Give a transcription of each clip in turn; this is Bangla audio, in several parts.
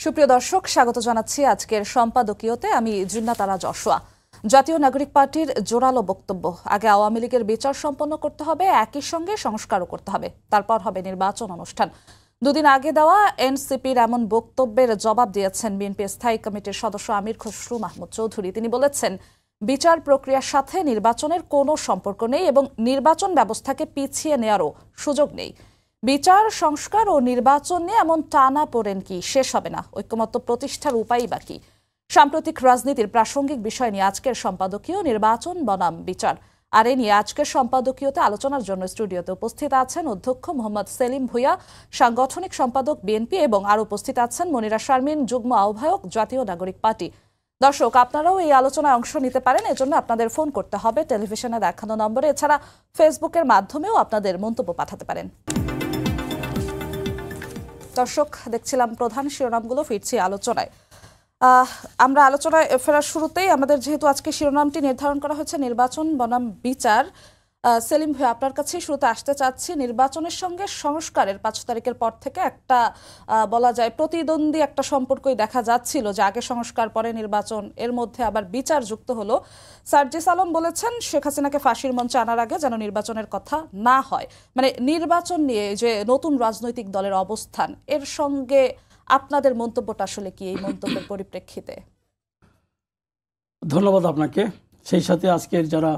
সুপ্রিয় দর্শক, স্বাগত জানাচ্ছি আজকের সম্পাদকীয়তে। আমি জিন্নাতারা যশোয়া। জাতীয় নাগরিক পার্টির জোরালো বক্তব্য, আগে আওয়ামী লীগের বিচার সম্পন্ন করতে হবে, একই সঙ্গে সংস্কারও করতে হবে, তারপর হবে নির্বাচন অনুষ্ঠান। দুদিন আগে দেওয়া এনসিপির এমন বক্তব্যের জবাব দিয়েছেন বিএনপি স্থায়ী কমিটির সদস্য আমির খসরু মাহমুদ চৌধুরী। তিনি বলেছেন, বিচার প্রক্রিয়ার সাথে নির্বাচনের কোনো সম্পর্ক নেই এবং নির্বাচন ব্যবস্থাকে পিছিয়ে নেওয়ারও সুযোগ নেই। বিচার, সংস্কার ও নির্বাচন নিয়ে এমন টানা পড়েন কি শেষ হবে না? ঐক্যমত্য প্রতিষ্ঠার উপায়ই বাকি। সাম্প্রতিক রাজনীতির প্রাসঙ্গিক বিষয় নিয়ে আজকের সম্পাদকীয় নির্বাচন বনাম বিচার। আর এ নিয়ে আজকের সম্পাদকীয়তে আলোচনার জন্য স্টুডিওতে উপস্থিত আছেন অধ্যক্ষ মোহাম্মদ সেলিম ভূঁইয়া, সাংগঠনিক সম্পাদক বিএনপি, এবং আরও উপস্থিত আছেন মনিরা শারমিন, যুগ্ম আহ্বায়ক জাতীয় নাগরিক পার্টি। দর্শক, আপনারাও এই আলোচনায় অংশ নিতে পারেন। এজন্য আপনাদের ফোন করতে হবে টেলিভিশনে দেখানো নম্বরে। এছাড়া ফেসবুকের মাধ্যমেও আপনাদের মন্তব্য পাঠাতে পারেন। দর্শক, দেখছিলাম প্রধান শিরোনামগুলো, ফিরছি আলোচনায়। আমরা আলোচনায় ফেরার শুরুতেই আমাদের যেহেতু আজকে শিরোনামটি নির্ধারণ করা হয়েছে নির্বাচন বনাম বিচার, সেলিম ভাই আপনার কাছে শুরুতে আসতে চাচ্ছি। নির্বাচনের সঙ্গে সংস্কারের 5 তারিখের পর থেকে একটা বলা যায় প্রতিদ্বন্দ্বী একটা সম্পর্কই দেখা যাচ্ছিল, যে আগে সংস্কার পরে নির্বাচন, এর মধ্যে আবার বিচার যুক্ত হলো। সার্জিস আলম বলেছেন শেখ হাসিনাকে ফাঁসির মঞ্চে আনার আগে যেন নির্বাচনের কথা না হয়। মানে নির্বাচন নিয়ে যে নতুন রাজনৈতিক দলের অবস্থান, এর সঙ্গে আপনাদের মন্তব্যটা আসলে কি এই মন্তব্যের পরিপ্রেক্ষিতে? ধন্যবাদ আপনাকে, সেই সাথে আজকের যারা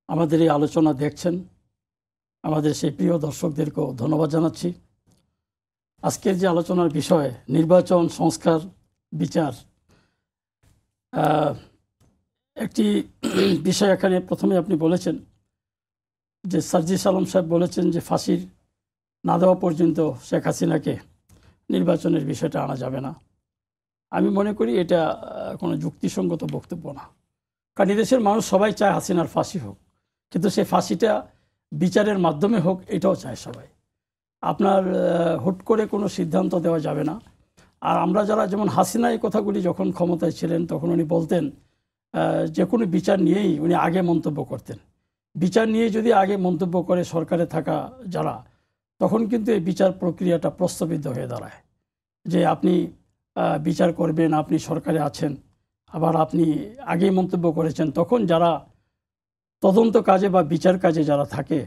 আমাদের এই আলোচনা দেখছেন, আমাদের সেই প্রিয় দর্শকদেরকেও ধন্যবাদ জানাচ্ছি। আজকের যে আলোচনার বিষয় নির্বাচন, সংস্কার, বিচার, একটি বিষয় এখানে প্রথমে আপনি বলেছেন যে সার্জিস আলম সাহেব বলেছেন যে ফাঁসির না দেওয়া পর্যন্ত শেখ হাসিনাকে নির্বাচনের বিষয়টা আনা যাবে না। আমি মনে করি এটা কোনো যুক্তিসঙ্গত বক্তব্য না। কারণ দেশের মানুষ সবাই চায় হাসিনার ফাঁসি হোক, কিন্তু সেই ফাঁসিটা বিচারের মাধ্যমে হোক, এটাও চায় সবাই। আপনার হুট করে কোনো সিদ্ধান্ত দেওয়া যাবে না। আর আমরা যারা, যেমন হাসিনা এই কথাগুলি যখন ক্ষমতায় ছিলেন তখন উনি বলতেন যে কোনো বিচার নিয়েই উনি আগে মন্তব্য করতেন। বিচার নিয়ে যদি আগে মন্তব্য করে সরকারে থাকা যারা, তখন কিন্তু এই বিচার প্রক্রিয়াটা প্রশ্নবিদ্ধ হয়ে দাঁড়ায়। যে আপনি বিচার করবেন, আপনি সরকারে আছেন, আবার আপনি আগেই মন্তব্য করেছেন, তখন যারা তদন্ত কাজে বা বিচার কাজে যারা থাকে,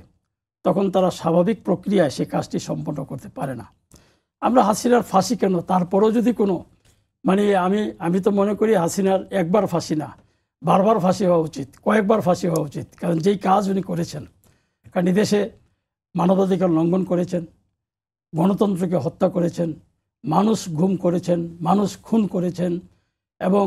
তখন তারা স্বাভাবিক প্রক্রিয়ায় সে কাজটি সম্পন্ন করতে পারে না। আমরা হাসিনার ফাঁসি কেন, তারপরও যদি কোনো আমি তো মনে করি হাসিনার একবার ফাঁসি না, বারবার ফাঁসি হওয়া উচিত, কয়েকবার ফাঁসি হওয়া উচিত। কারণ যেই কাজ উনি করেছেন, কারণ দেশে মানবাধিকার লঙ্ঘন করেছেন, গণতন্ত্রকে হত্যা করেছেন, মানুষ গুম করেছেন, মানুষ খুন করেছেন, এবং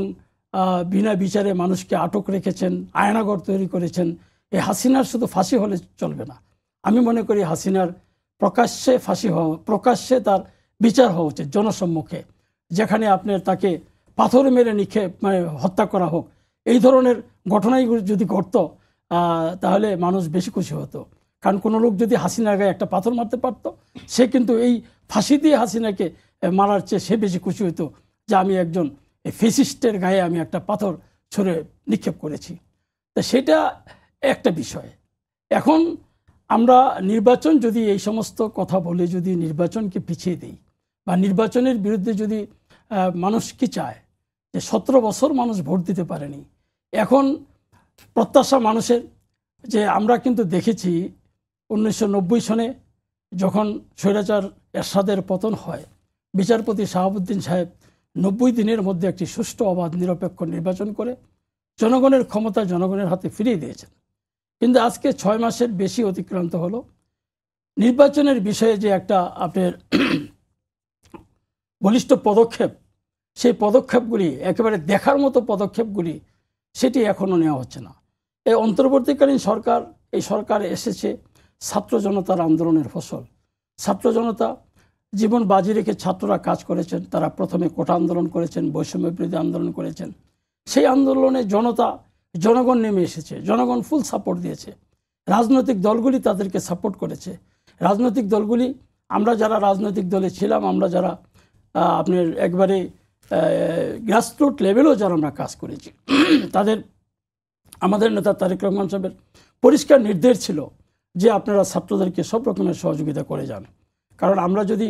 বিনা বিচারে মানুষকে আটক রেখেছেন, আয়নাঘর তৈরি করেছেন। এই হাসিনার শুধু ফাঁসি হলে চলবে না। আমি মনে করি হাসিনার প্রকাশ্যে ফাঁসি হওয়া, প্রকাশ্যে তার বিচার হওয়া উচিত জনসম্মুখে, যেখানে আপনার তাকে পাথর মেরে হত্যা করা হোক। এই ধরনের ঘটনাই যদি ঘটত তাহলে মানুষ বেশি খুশি হতো। কারণ কোনো লোক যদি হাসিনার গায়ে একটা পাথর মারতে পারত, সে কিন্তু এই ফাঁসি দিয়ে হাসিনাকে মারার চেয়ে সে বেশি খুশি হতো যে আমি একজন ফেসিস্টের গায়ে আমি একটা পাথর ছুঁড়ে নিক্ষেপ করেছি। তা সেটা একটা বিষয়। এখন আমরা নির্বাচন যদি এই সমস্ত কথা বলে যদি নির্বাচনকে পিছিয়ে দিই, বা নির্বাচনের বিরুদ্ধে যদি মানুষ কি চায়, যে 17 বছর মানুষ ভোট দিতে পারেনি, এখন প্রত্যাশা মানুষের, যে আমরা কিন্তু দেখেছি 1990 সনে যখন স্বৈরাচার এরশাদের পতন হয়, বিচারপতি শাহাবুদ্দিন সাহেব 90 দিনের মধ্যে একটি সুষ্ঠু, অবাধ, নিরপেক্ষ নির্বাচন করে জনগণের ক্ষমতা জনগণের হাতে ফিরিয়ে দিয়েছেন। কিন্তু আজকে 6 মাসের বেশি অতিক্রান্ত হলো। নির্বাচনের বিষয়ে যে একটা আপনার বলিষ্ঠ পদক্ষেপ, সেই পদক্ষেপগুলি একেবারে দেখার মতো পদক্ষেপগুলি সেটি এখনও নেওয়া হচ্ছে না। এই অন্তর্বর্তীকালীন সরকার, এই সরকার এসেছে ছাত্র জনতার আন্দোলনের ফসল। ছাত্র জনতা জীবন বাজি রেখে ছাত্ররা কাজ করেছেন। তারা প্রথমে কোটা আন্দোলন করেছেন, বৈষম্য বিরোধী আন্দোলন করেছেন। সেই আন্দোলনে জনগণ নেমে এসেছে, জনগণ ফুল সাপোর্ট দিয়েছে। রাজনৈতিক দলগুলি তাদেরকে সাপোর্ট করেছে। রাজনৈতিক দলগুলি, আমরা যারা রাজনৈতিক দলে ছিলাম, আমরা যারা আপনার একবারে গ্রাসরুট লেভেলেও যারা আমরা কাজ করেছি, আমাদের নেতা তারেক রহমান সাহেবের পরিষ্কার নির্দেশ ছিল যে আপনারা ছাত্রদেরকে সব রকমের সহযোগিতা করে যান। কারণ আমরা যদি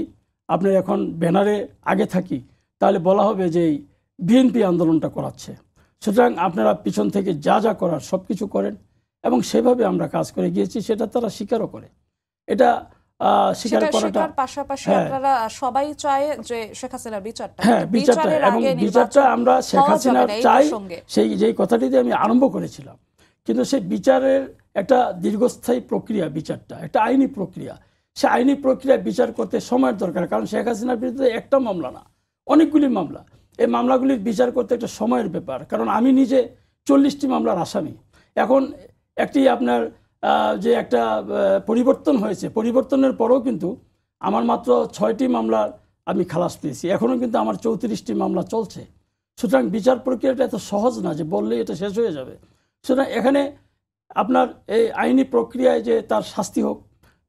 আপনার এখন ব্যানারে আগে থাকি, তাহলে বলা হবে যে এই বিএনপি আন্দোলনটা করাচ্ছে। সুতরাং আপনারা পিছন থেকে যা যা করার সব কিছু করেন, এবং সেভাবে আমরা কাজ করে গিয়েছি, সেটা তারা স্বীকারও করে। এটা স্বীকার করাটা পাশাপাশি আপনারা সবাই চায় যে শেখ হাসিনার বিচারটা, হ্যাঁ, বিচারটা, এবং বিচারটা আমরা শেখ হাসিনার চাই, সেই যেই কথাটি দিয়ে আমি আরম্ভ করেছিলাম। কিন্তু সেই বিচারের একটা দীর্ঘস্থায়ী প্রক্রিয়া, বিচারটা একটা আইনি প্রক্রিয়া। সে আইনি প্রক্রিয়া বিচার করতে সময়ের দরকার, কারণ শেখ হাসিনার বিরুদ্ধে একটা মামলা না, অনেকগুলি মামলা। এই মামলাগুলির বিচার করতে একটা সময়ের ব্যাপার, কারণ আমি নিজে 40টি মামলার আসামি। এখন একটি আপনার যে একটা পরিবর্তন হয়েছে, পরিবর্তনের পরেও কিন্তু আমার মাত্র 6টি মামলার আমি খালাস পেয়েছি, এখনও কিন্তু আমার 34টি মামলা চলছে। সুতরাং বিচার প্রক্রিয়াটা এত সহজ না যে বললে এটা শেষ হয়ে যাবে। সুতরাং এখানে আপনার এই আইনি প্রক্রিয়ায় যে তার শাস্তি হোক,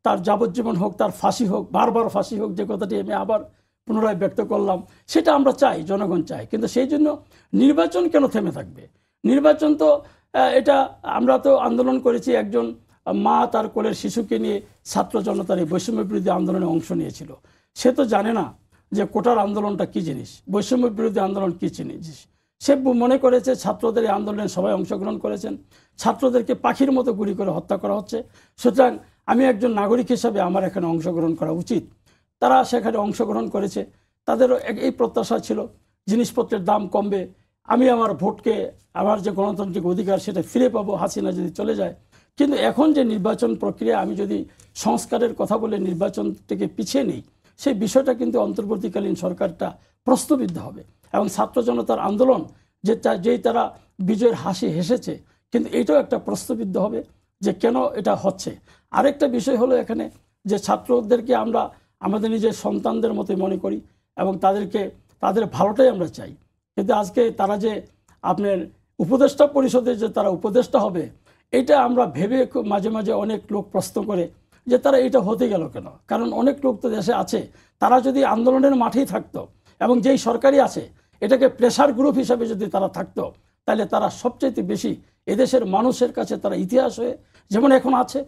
তার যাবজ্জীবন হোক, তার ফাঁসি হোক, বারবার ফাঁসি হোক, যে কথাটি আমি আবার পুনরায় ব্যক্ত করলাম, সেটা আমরা চাই, জনগণ চাই। কিন্তু সেই জন্য নির্বাচন কেন থেমে থাকবে? নির্বাচন তো এটা আমরা তো আন্দোলন করেছি, একজন মা তার কোলের শিশুকে নিয়ে ছাত্র জনতার এই বৈষম্য বিরোধী আন্দোলনে অংশ নিয়েছিল। সে তো জানে না যে কোটার আন্দোলনটা কী জিনিস, বৈষম্য বিরোধী আন্দোলন কী জিনিস। সে মনে করেছে ছাত্রদের এই আন্দোলনে সবাই অংশগ্রহণ করেছেন, ছাত্রদেরকে পাখির মতো গুলি করে হত্যা করা হচ্ছে। সুতরাং আমি একজন নাগরিক হিসাবে আমার এখানে অংশগ্রহণ করা উচিত। তারা সেখানে অংশগ্রহণ করেছে, তাদেরও এই প্রত্যাশা ছিল জিনিসপত্রের দাম কমবে, আমি আমার ভোটকে, আমার যে গণতান্ত্রিক অধিকার সেটা ফিরে পাবো হাসিনা যদি চলে যায়। কিন্তু এখন যে নির্বাচন প্রক্রিয়া, আমি যদি সংস্কারের কথা বলে নির্বাচন থেকে পিছিয়ে নিই, সেই বিষয়টা কিন্তু অন্তর্বর্তীকালীন সরকারটা প্রশ্নবিদ্ধ হবে। এবং ছাত্র জনতার আন্দোলন যেই তারা বিজয়ের হাসি হেসেছে, কিন্তু এটাও একটা প্রশ্নবিদ্ধ হবে যে কেন এটা হচ্ছে। আরেকটা বিষয় হলো এখানে যে ছাত্রদেরকে আমরা আমাদের নিজের সন্তানদের মতোই মনে করি, এবং তাদের ভালোটাই আমরা চাই। কিন্তু আজকে তারা যে আপনার উপদেষ্টা পরিষদে যে তারা উপদেষ্টা হবে, এটা আমরা ভেবে মাঝে মাঝে অনেক লোক প্রশ্ন করে যে তারা এটা হতে গেল কেন। কারণ অনেক লোক তো দেশে আছে, তারা যদি আন্দোলনের মাঠেই থাকতো এবং যেই সরকারি আছে এটাকে প্রেসার গ্রুপ হিসাবে যদি তারা থাকতো, তাহলে তারা সবচেয়ে বেশি এদেশের মানুষের কাছে তারা ইতিহাস হয়ে, যেমন এখন আছে,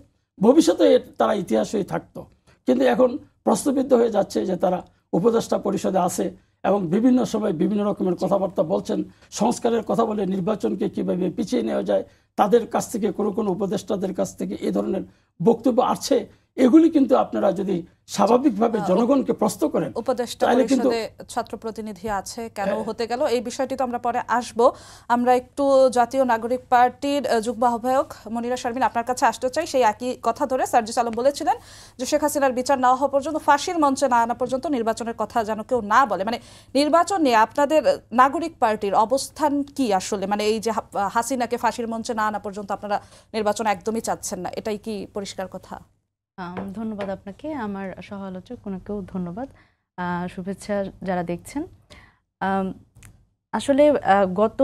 ভবিষ্যতে তারা ইতিহাস হয়ে থাকতো। কিন্তু এখন প্রশ্নবিদ্ধ হয়ে যাচ্ছে যে তারা উপদেষ্টা পরিষদে আছে এবং বিভিন্ন সময় বিভিন্ন রকমের কথাবার্তা বলছেন, সংস্কারের কথা বলে নির্বাচনকে কিভাবে পিছিয়ে নেওয়া যায়, তাদের কাছ থেকে কোনো উপদেষ্টাদের কাছ থেকে এই ধরনের বক্তব্য আসছে। এগুলি কিন্তু আপনারা যদি স্বাভাবিকভাবে জনগণকে প্রশ্ন করেন, উপদেষ্টা পরিষদে ছাত্র প্রতিনিধি আছে, কেন হতে গেল এই বিষয়টি তো আমরা পরে আসব। আমরা একটু জাতীয় নাগরিক পার্টির যুগ্ম আহ্বায়ক মনিরা শারমিন আপনার কাছে আসতে চাই। সেই একই কথা ধরে সার্জিস আলম বলেছিলেন যে শেখ হাসিনার বিচার না হওয়া পর্যন্ত, ফাঁসির মঞ্চে না আনা পর্যন্ত নির্বাচনের কথা যেন কেউ না বলে। মানে নির্বাচন নিয়ে আপনাদের নাগরিক পার্টির অবস্থান কি আসলে? মানে এই যে হাসিনাকে ফাঁসির মঞ্চে না আনা পর্যন্ত আপনারা নির্বাচন একদমই চাচ্ছেন না, এটাই কি পরিষ্কার কথা? ধন্যবাদ আপনাকে, আমার সহ আলোচক ওনাকেও ধন্যবাদ, শুভেচ্ছা যারা দেখছেন। আসলে গত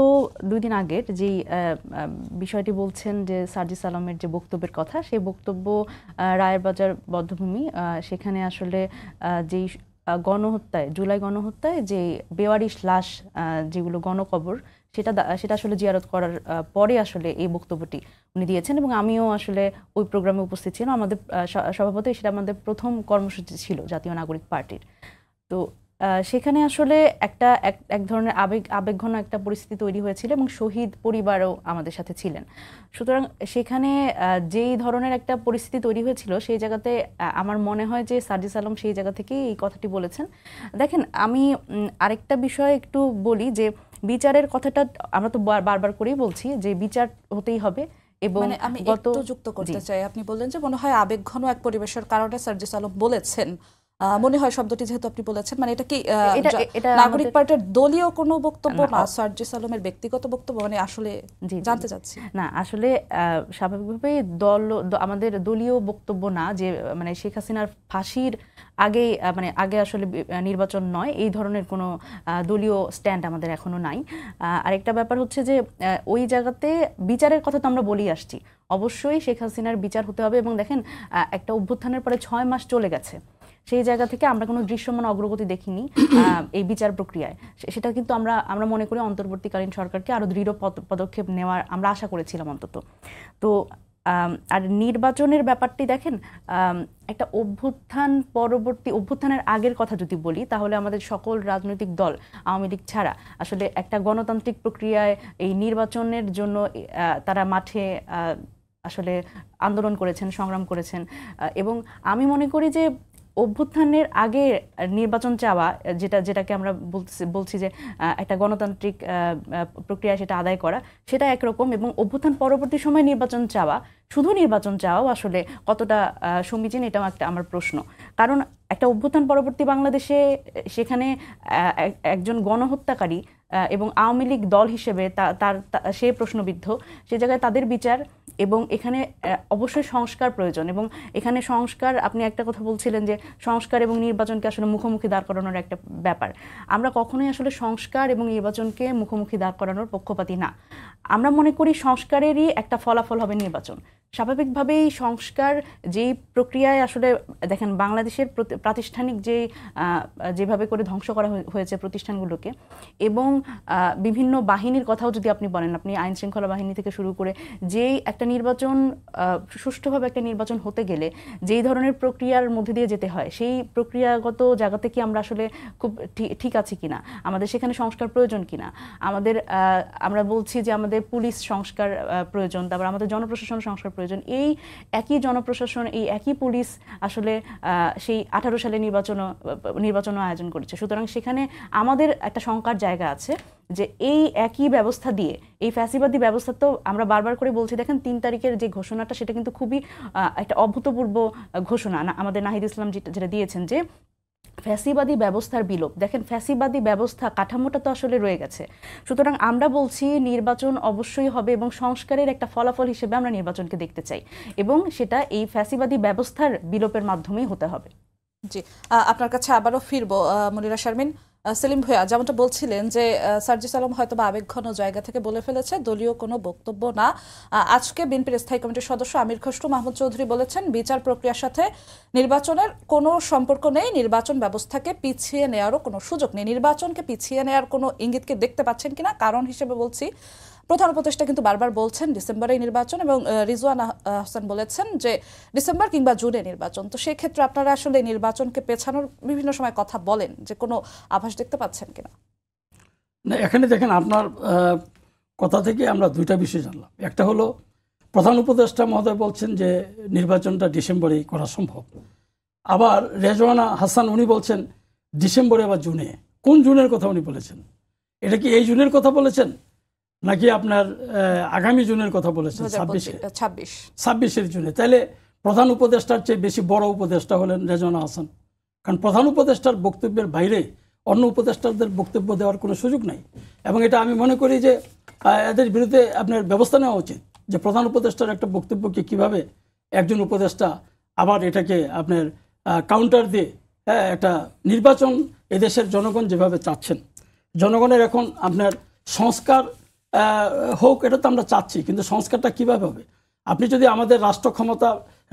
2 দিন আগের যেই বিষয়টি বলছেন যে সার্জিস আলমের যে বক্তব্যের কথা, সেই বক্তব্য রায়ের বাজার বধ্যভূমি, সেখানে আসলে যেই গণহত্যায়, জুলাই গণহত্যায় যে বেওয়ারিশ লাশ যেগুলো গণকবর, সেটা আসলে জিয়ারত করার পরে আসলে এই বক্তব্যটি উনি দিয়েছেন। এবং আমিও আসলে ওই প্রোগ্রামে উপস্থিত ছিলাম। আমাদের স্বভাবতই সেটা আমাদের প্রথম কর্মসূচি ছিল জাতীয় নাগরিক পার্টির। তো সেখানে আসলে এক ধরনের আবেগঘন একটা পরিস্থিতি তৈরি হয়েছিল এবং শহীদ পরিবারও আমাদের সাথে ছিলেন। সুতরাং সেখানে যেই ধরনের একটা পরিস্থিতি তৈরি হয়েছিল, সেই জায়গাতে আমার মনে হয় যে সার্জিস আলম সেই জায়গা থেকেই এই কথাটি বলেছেন। দেখেন, আমি আরেকটা বিষয় একটু বলি যে বিচারের কথাটা আমরা তো বারবার করেই বলছি যে বিচার হতেই হবে। এবং আমি একটু যুক্ত করতে চাই, আপনি বললেন যে মনে হয় আবেগঘন এক পরিবেশের কারণে সার্জিস আলম বলেছেন, মনে হয় শব্দটি যেহেতু আপনি বলেছেন, মানে এটা কি নাগরিক পার্টির দলীয় কোনো বক্তব্য না, সার্জিস আলমের ব্যক্তিগত বক্তব্য? মানে আসলে জানতে চাচ্ছি। না, আসলে স্বাভাবিকভাবেই আমাদের দলীয় বক্তব্য না, যে মানে শেখ হাসিনার ফাঁসির আগে আসলে নির্বাচন নয়, এই ধরনের কোনো দলীয় স্ট্যান্ড আমাদের এখনো নাই। আরেকটা ব্যাপার হচ্ছে যে ওই জায়গাতে বিচারের কথা তো আমরা বলেই আসছি, অবশ্যই শেখ হাসিনার বিচার হতে হবে। এবং দেখেন, একটা অভ্যুত্থানের পরে 6 মাস চলে গেছে, সেই জায়গা থেকে আমরা কোনো দৃশ্যমান অগ্রগতি দেখিনি এই বিচার প্রক্রিয়ায়। সেটা কিন্তু আমরা মনে করি অন্তর্বর্তীকালীন সরকারকে আরো দৃঢ় পদক্ষেপ নেওয়ার আমরা আশা করেছিলাম অন্তত। তো আর নির্বাচনের ব্যাপারটি দেখেন, একটা অভ্যুত্থানের আগের কথা যদি বলি, তাহলে আমাদের সকল রাজনৈতিক দল আওয়ামী লীগ ছাড়া আসলে একটা গণতান্ত্রিক প্রক্রিয়ায় এই নির্বাচনের জন্য তারা মাঠে আসলে আন্দোলন করেছেন, সংগ্রাম করেছেন। এবং আমি মনে করি যে অভ্যুত্থানের আগে নির্বাচন চাওয়া, যেটাকে আমরা বলছি যে একটা গণতান্ত্রিক প্রক্রিয়া সেটা আদায় করা, সেটা একরকম। এবং অভ্যুত্থান পরবর্তী সময় নির্বাচন চাওয়া, শুধু নির্বাচন চাওয়াও আসলে কতটা সমীচীন, এটাও একটা আমার প্রশ্ন। কারণ একটা অভ্যুত্থান পরবর্তী বাংলাদেশে সেখানে একজন গণহত্যাকারী এবং আওয়ামী লীগ দল হিসেবে সে প্রশ্নবিদ্ধ, সে জায়গায় তাদের বিচার, এবং এখানে অবশ্যই সংস্কার প্রয়োজন। এবং এখানে সংস্কার, আপনি একটা কথা বলছিলেন যে সংস্কার এবং নির্বাচনকে আসলে মুখোমুখি দাঁড় করানোর একটা ব্যাপার। আমরা কখনোই আসলে সংস্কার এবং নির্বাচনকে মুখোমুখি দাঁড় করানোর পক্ষপাতী না। আমরা মনে করি সংস্কারেরই একটা ফলাফল হবে নির্বাচন। স্বাভাবিকভাবেই সংস্কার যেই প্রক্রিয়ায় আসলে দেখেন, বাংলাদেশের প্রাতিষ্ঠানিক যেভাবে করে ধ্বংস করা হয়েছে প্রতিষ্ঠানগুলোকে, এবং বিভিন্ন বাহিনীর কথাও যদি আপনি বলেন, আপনি আইন শৃঙ্খলা বাহিনী থেকে শুরু করে, যেই একটা নির্বাচন সুষ্ঠুভাবে একটা নির্বাচন হতে গেলে যেই ধরনের প্রক্রিয়ার মধ্যে দিয়ে যেতে হয়, সেই প্রক্রিয়াগত জায়গা থেকে আমরা আসলে খুব ঠিক আছি কিনা, আমাদের সেখানে সংস্কার প্রয়োজন কিনা, আমরা বলছি যে আমাদের পুলিশ সংস্কার প্রয়োজন, তারপর আমাদের জনপ্রশাসন সংস্কার প্রয়োজন। এই একই জনপ্রশাসন, এই একই পুলিশ আসলে সেই 18 সালে নির্বাচনও আয়োজন করেছে। সুতরাং সেখানে আমাদের একটা শঙ্কার জায়গা আছে যে এই একই ব্যবস্থা দিয়ে, এই ফ্যাসিবাদী ব্যবস্থা, তো আমরা বারবার করে বলছি, দেখেন 3 তারিখের যে ঘোষণাটা, সেটা কিন্তু খুবই একটা অভূতপূর্ব ঘোষণা আমাদের নাহিদ ইসলাম যেটা দিয়েছেন, যে ফ্যাসিবাদী ব্যবস্থার বিলোপ। দেখেন, ফ্যাসিবাদী ব্যবস্থা কাঠামোটা তো আসলে রয়ে গেছে। সুতরাং আমরা বলছি নির্বাচন অবশ্যই হবে, এবং সংস্কারের একটা ফলাফল হিসেবে আমরা নির্বাচনকে দেখতে চাই, এবং সেটা এই ফ্যাসিবাদী ব্যবস্থার বিলোপের মাধ্যমেই হতে হবে। জি, আপনার কাছে আবারও ফিরবো মনিরা শারমিন। সেলিম ভাইয়া যেমনটা বলছিলেন যে সার্জিস আলম হয়তো বা আবেগঘন জায়গা থেকে বলে ফেলেছে, দলীয় কোনো বক্তব্য না। আজকে বিএনপির স্থায়ী কমিটির সদস্য আমির খসরু মাহমুদ চৌধুরী বলেছেন বিচার প্রক্রিয়ার সাথে নির্বাচনের কোনো সম্পর্ক নেই, নির্বাচন ব্যবস্থাকে পিছিয়ে নেওয়ারও কোনো সুযোগ নেই। নির্বাচনকে পিছিয়ে নেওয়ার কোনো ইঙ্গিতকে দেখতে পাচ্ছেন কিনা? কারণ হিসেবে বলছি, প্রধান উপদেষ্টা কিন্তু বারবার বলছেন ডিসেম্বরেই নির্বাচন, এবং রিজওয়ানা হাসান বলেছেন যে ডিসেম্বর কিংবা জুনে নির্বাচন। তো সেই ক্ষেত্রে আপনারা আসলে নির্বাচনকে পেছানোর বিভিন্ন সময় কথা বলেন, যে কোনো আভাস দেখতে পাচ্ছেন কিনা? না, এখানে দেখেন, আপনার কথা থেকে আমরা দুইটা বিষয় জানলাম। একটা হলো প্রধান উপদেষ্টা মহোদয় বলছেন যে নির্বাচনটা ডিসেম্বরেই করা সম্ভব। আবার রেজওয়ানা হাসান উনি বলছেন ডিসেম্বরে বা জুনে। কোন জুনের কথা উনি বলেছেন? এটা কি এই জুনের কথা বলেছেন, নাকি আপনার আগামী জুনের কথা বলেছেন? 26 জুনে। তাইলে প্রধান উপদেষ্টার চেয়ে বেশি বড় উপদেষ্টা হলেন রেজওয়ানা হাসান। কারণ প্রধান উপদেষ্টার বক্তব্যের বাইরে অন্য উপদেষ্টাদের বক্তব্য দেওয়ার কোনো সুযোগ নাই। এবং এটা আমি মনে করি যে এদের বিরুদ্ধে আপনার ব্যবস্থা নেওয়া উচিত, যে প্রধান উপদেষ্টার একটা বক্তব্যকে কিভাবে একজন উপদেষ্টা আবার এটাকে আপনার কাউন্টার দিয়ে, একটা নির্বাচন এদেশের জনগণ যেভাবে চাচ্ছেন, জনগণের এখন আপনার সংস্কার হোক, এটা তো আমরা চাচ্ছি, কিন্তু সংস্কারটা কিভাবে হবে? আপনি যদি আমাদের রাষ্ট্র ক্ষমতা,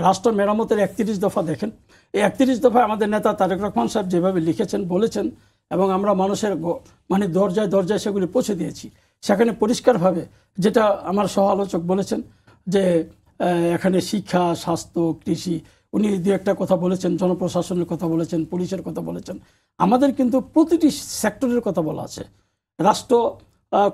রাষ্ট্র মেরামতের 31 দফা দেখেন, এই 31 দফায় আমাদের নেতা তারেক রহমান সাহেব যেভাবে লিখেছেন, বলেছেন, এবং আমরা মানুষের মানে দরজায় দরজায় সেগুলি পৌঁছে দিয়েছি, সেখানে পরিষ্কারভাবে, যেটা আমার সহ আলোচক বলেছেন, যে এখানে শিক্ষা, স্বাস্থ্য, কৃষি, উনি দু একটা কথা বলেছেন, জনপ্রশাসনের কথা বলেছেন, পুলিশের কথা বলেছেন। আমাদের কিন্তু প্রতিটি সেক্টরের কথা বলা আছে। রাষ্ট্র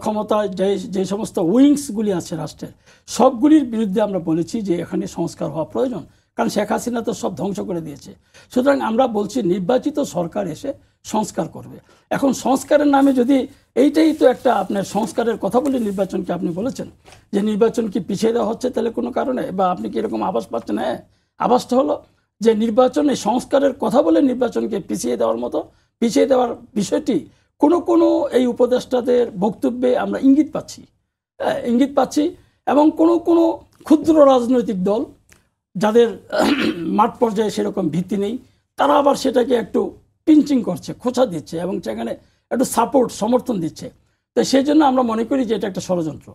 ক্ষমতায় যে সমস্ত উইংসগুলি আছে রাষ্ট্রের, সবগুলির বিরুদ্ধে আমরা বলেছি যে এখানে সংস্কার হওয়া প্রয়োজন, কারণ শেখ হাসিনা তো সব ধ্বংস করে দিয়েছে। সুতরাং আমরা বলছি নির্বাচিত সরকার এসে সংস্কার করবে। এখন সংস্কারের নামে যদি এইটাই তো একটা আপনার সংস্কারের কথা বলে নির্বাচনকে আপনি বলেছেন যে নির্বাচন কি পিছিয়ে দেওয়া হচ্ছে, তাহলে কোনো কারণে, বা আপনি কি এরকম আভাস পাচ্ছেন? হ্যাঁ, আভাসটা হলো যে নির্বাচনে সংস্কারের কথা বলে নির্বাচনকে পিছিয়ে দেওয়ার বিষয়টি কোনো এই উপদেষ্টাদের বক্তব্যে আমরা ইঙ্গিত পাচ্ছি। এবং কোনো ক্ষুদ্র রাজনৈতিক দল যাদের মাঠ পর্যায়ে সেরকম ভিত্তি নেই, তারা আবার সেটাকে একটু পিঞ্চিং করছে, খোঁচা দিচ্ছে, এবং সেখানে একটু সমর্থন দিচ্ছে। তো সেই জন্য আমরা মনে করি যে এটা একটা ষড়যন্ত্র।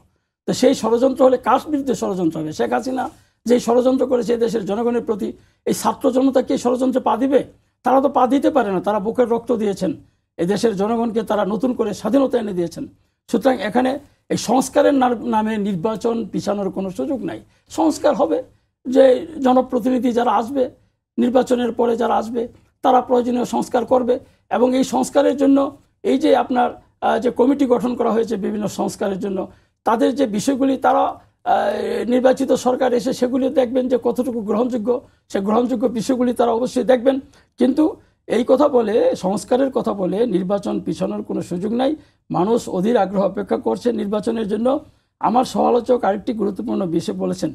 তো সেই ষড়যন্ত্র হলে কার বিরুদ্ধে ষড়যন্ত্র হবে? শেখ হাসিনা যে ষড়যন্ত্র করেছে দেশের জনগণের প্রতি, এই ছাত্র জনতা কি ষড়যন্ত্রে পা দিবে? তারা তো পা দিতে পারে না। তারা বুকের রক্ত দিয়েছেন, এই দেশের জনগণকে তারা নতুন করে স্বাধীনতা এনে দিয়েছেন। সুতরাং এখানে এই সংস্কারের নামে নির্বাচন পিছানোর কোনো সুযোগ নাই। সংস্কার হবে, যে জনপ্রতিনিধি যারা আসবে নির্বাচনের পরে যারা আসবে তারা প্রয়োজনীয় সংস্কার করবে, এবং এই সংস্কারের জন্য এই যে আপনার যে কমিটি গঠন করা হয়েছে বিভিন্ন সংস্কারের জন্য, তাদের যে বিষয়গুলি তারা নির্বাচিত সরকার এসে সেগুলি দেখবেন যে কতটুকু গ্রহণযোগ্য, সে গ্রহণযোগ্য বিষয়গুলি তারা অবশ্যই দেখবেন। কিন্তু এই কথা বলে, সংস্কারের কথা বলে নির্বাচন পিছানোর কোনো সুযোগ নাই। মানুষ অধীর আগ্রহ অপেক্ষা করছে নির্বাচনের জন্য। আমার সমালোচক আরেকটি গুরুত্বপূর্ণ বিষয় বলেছেন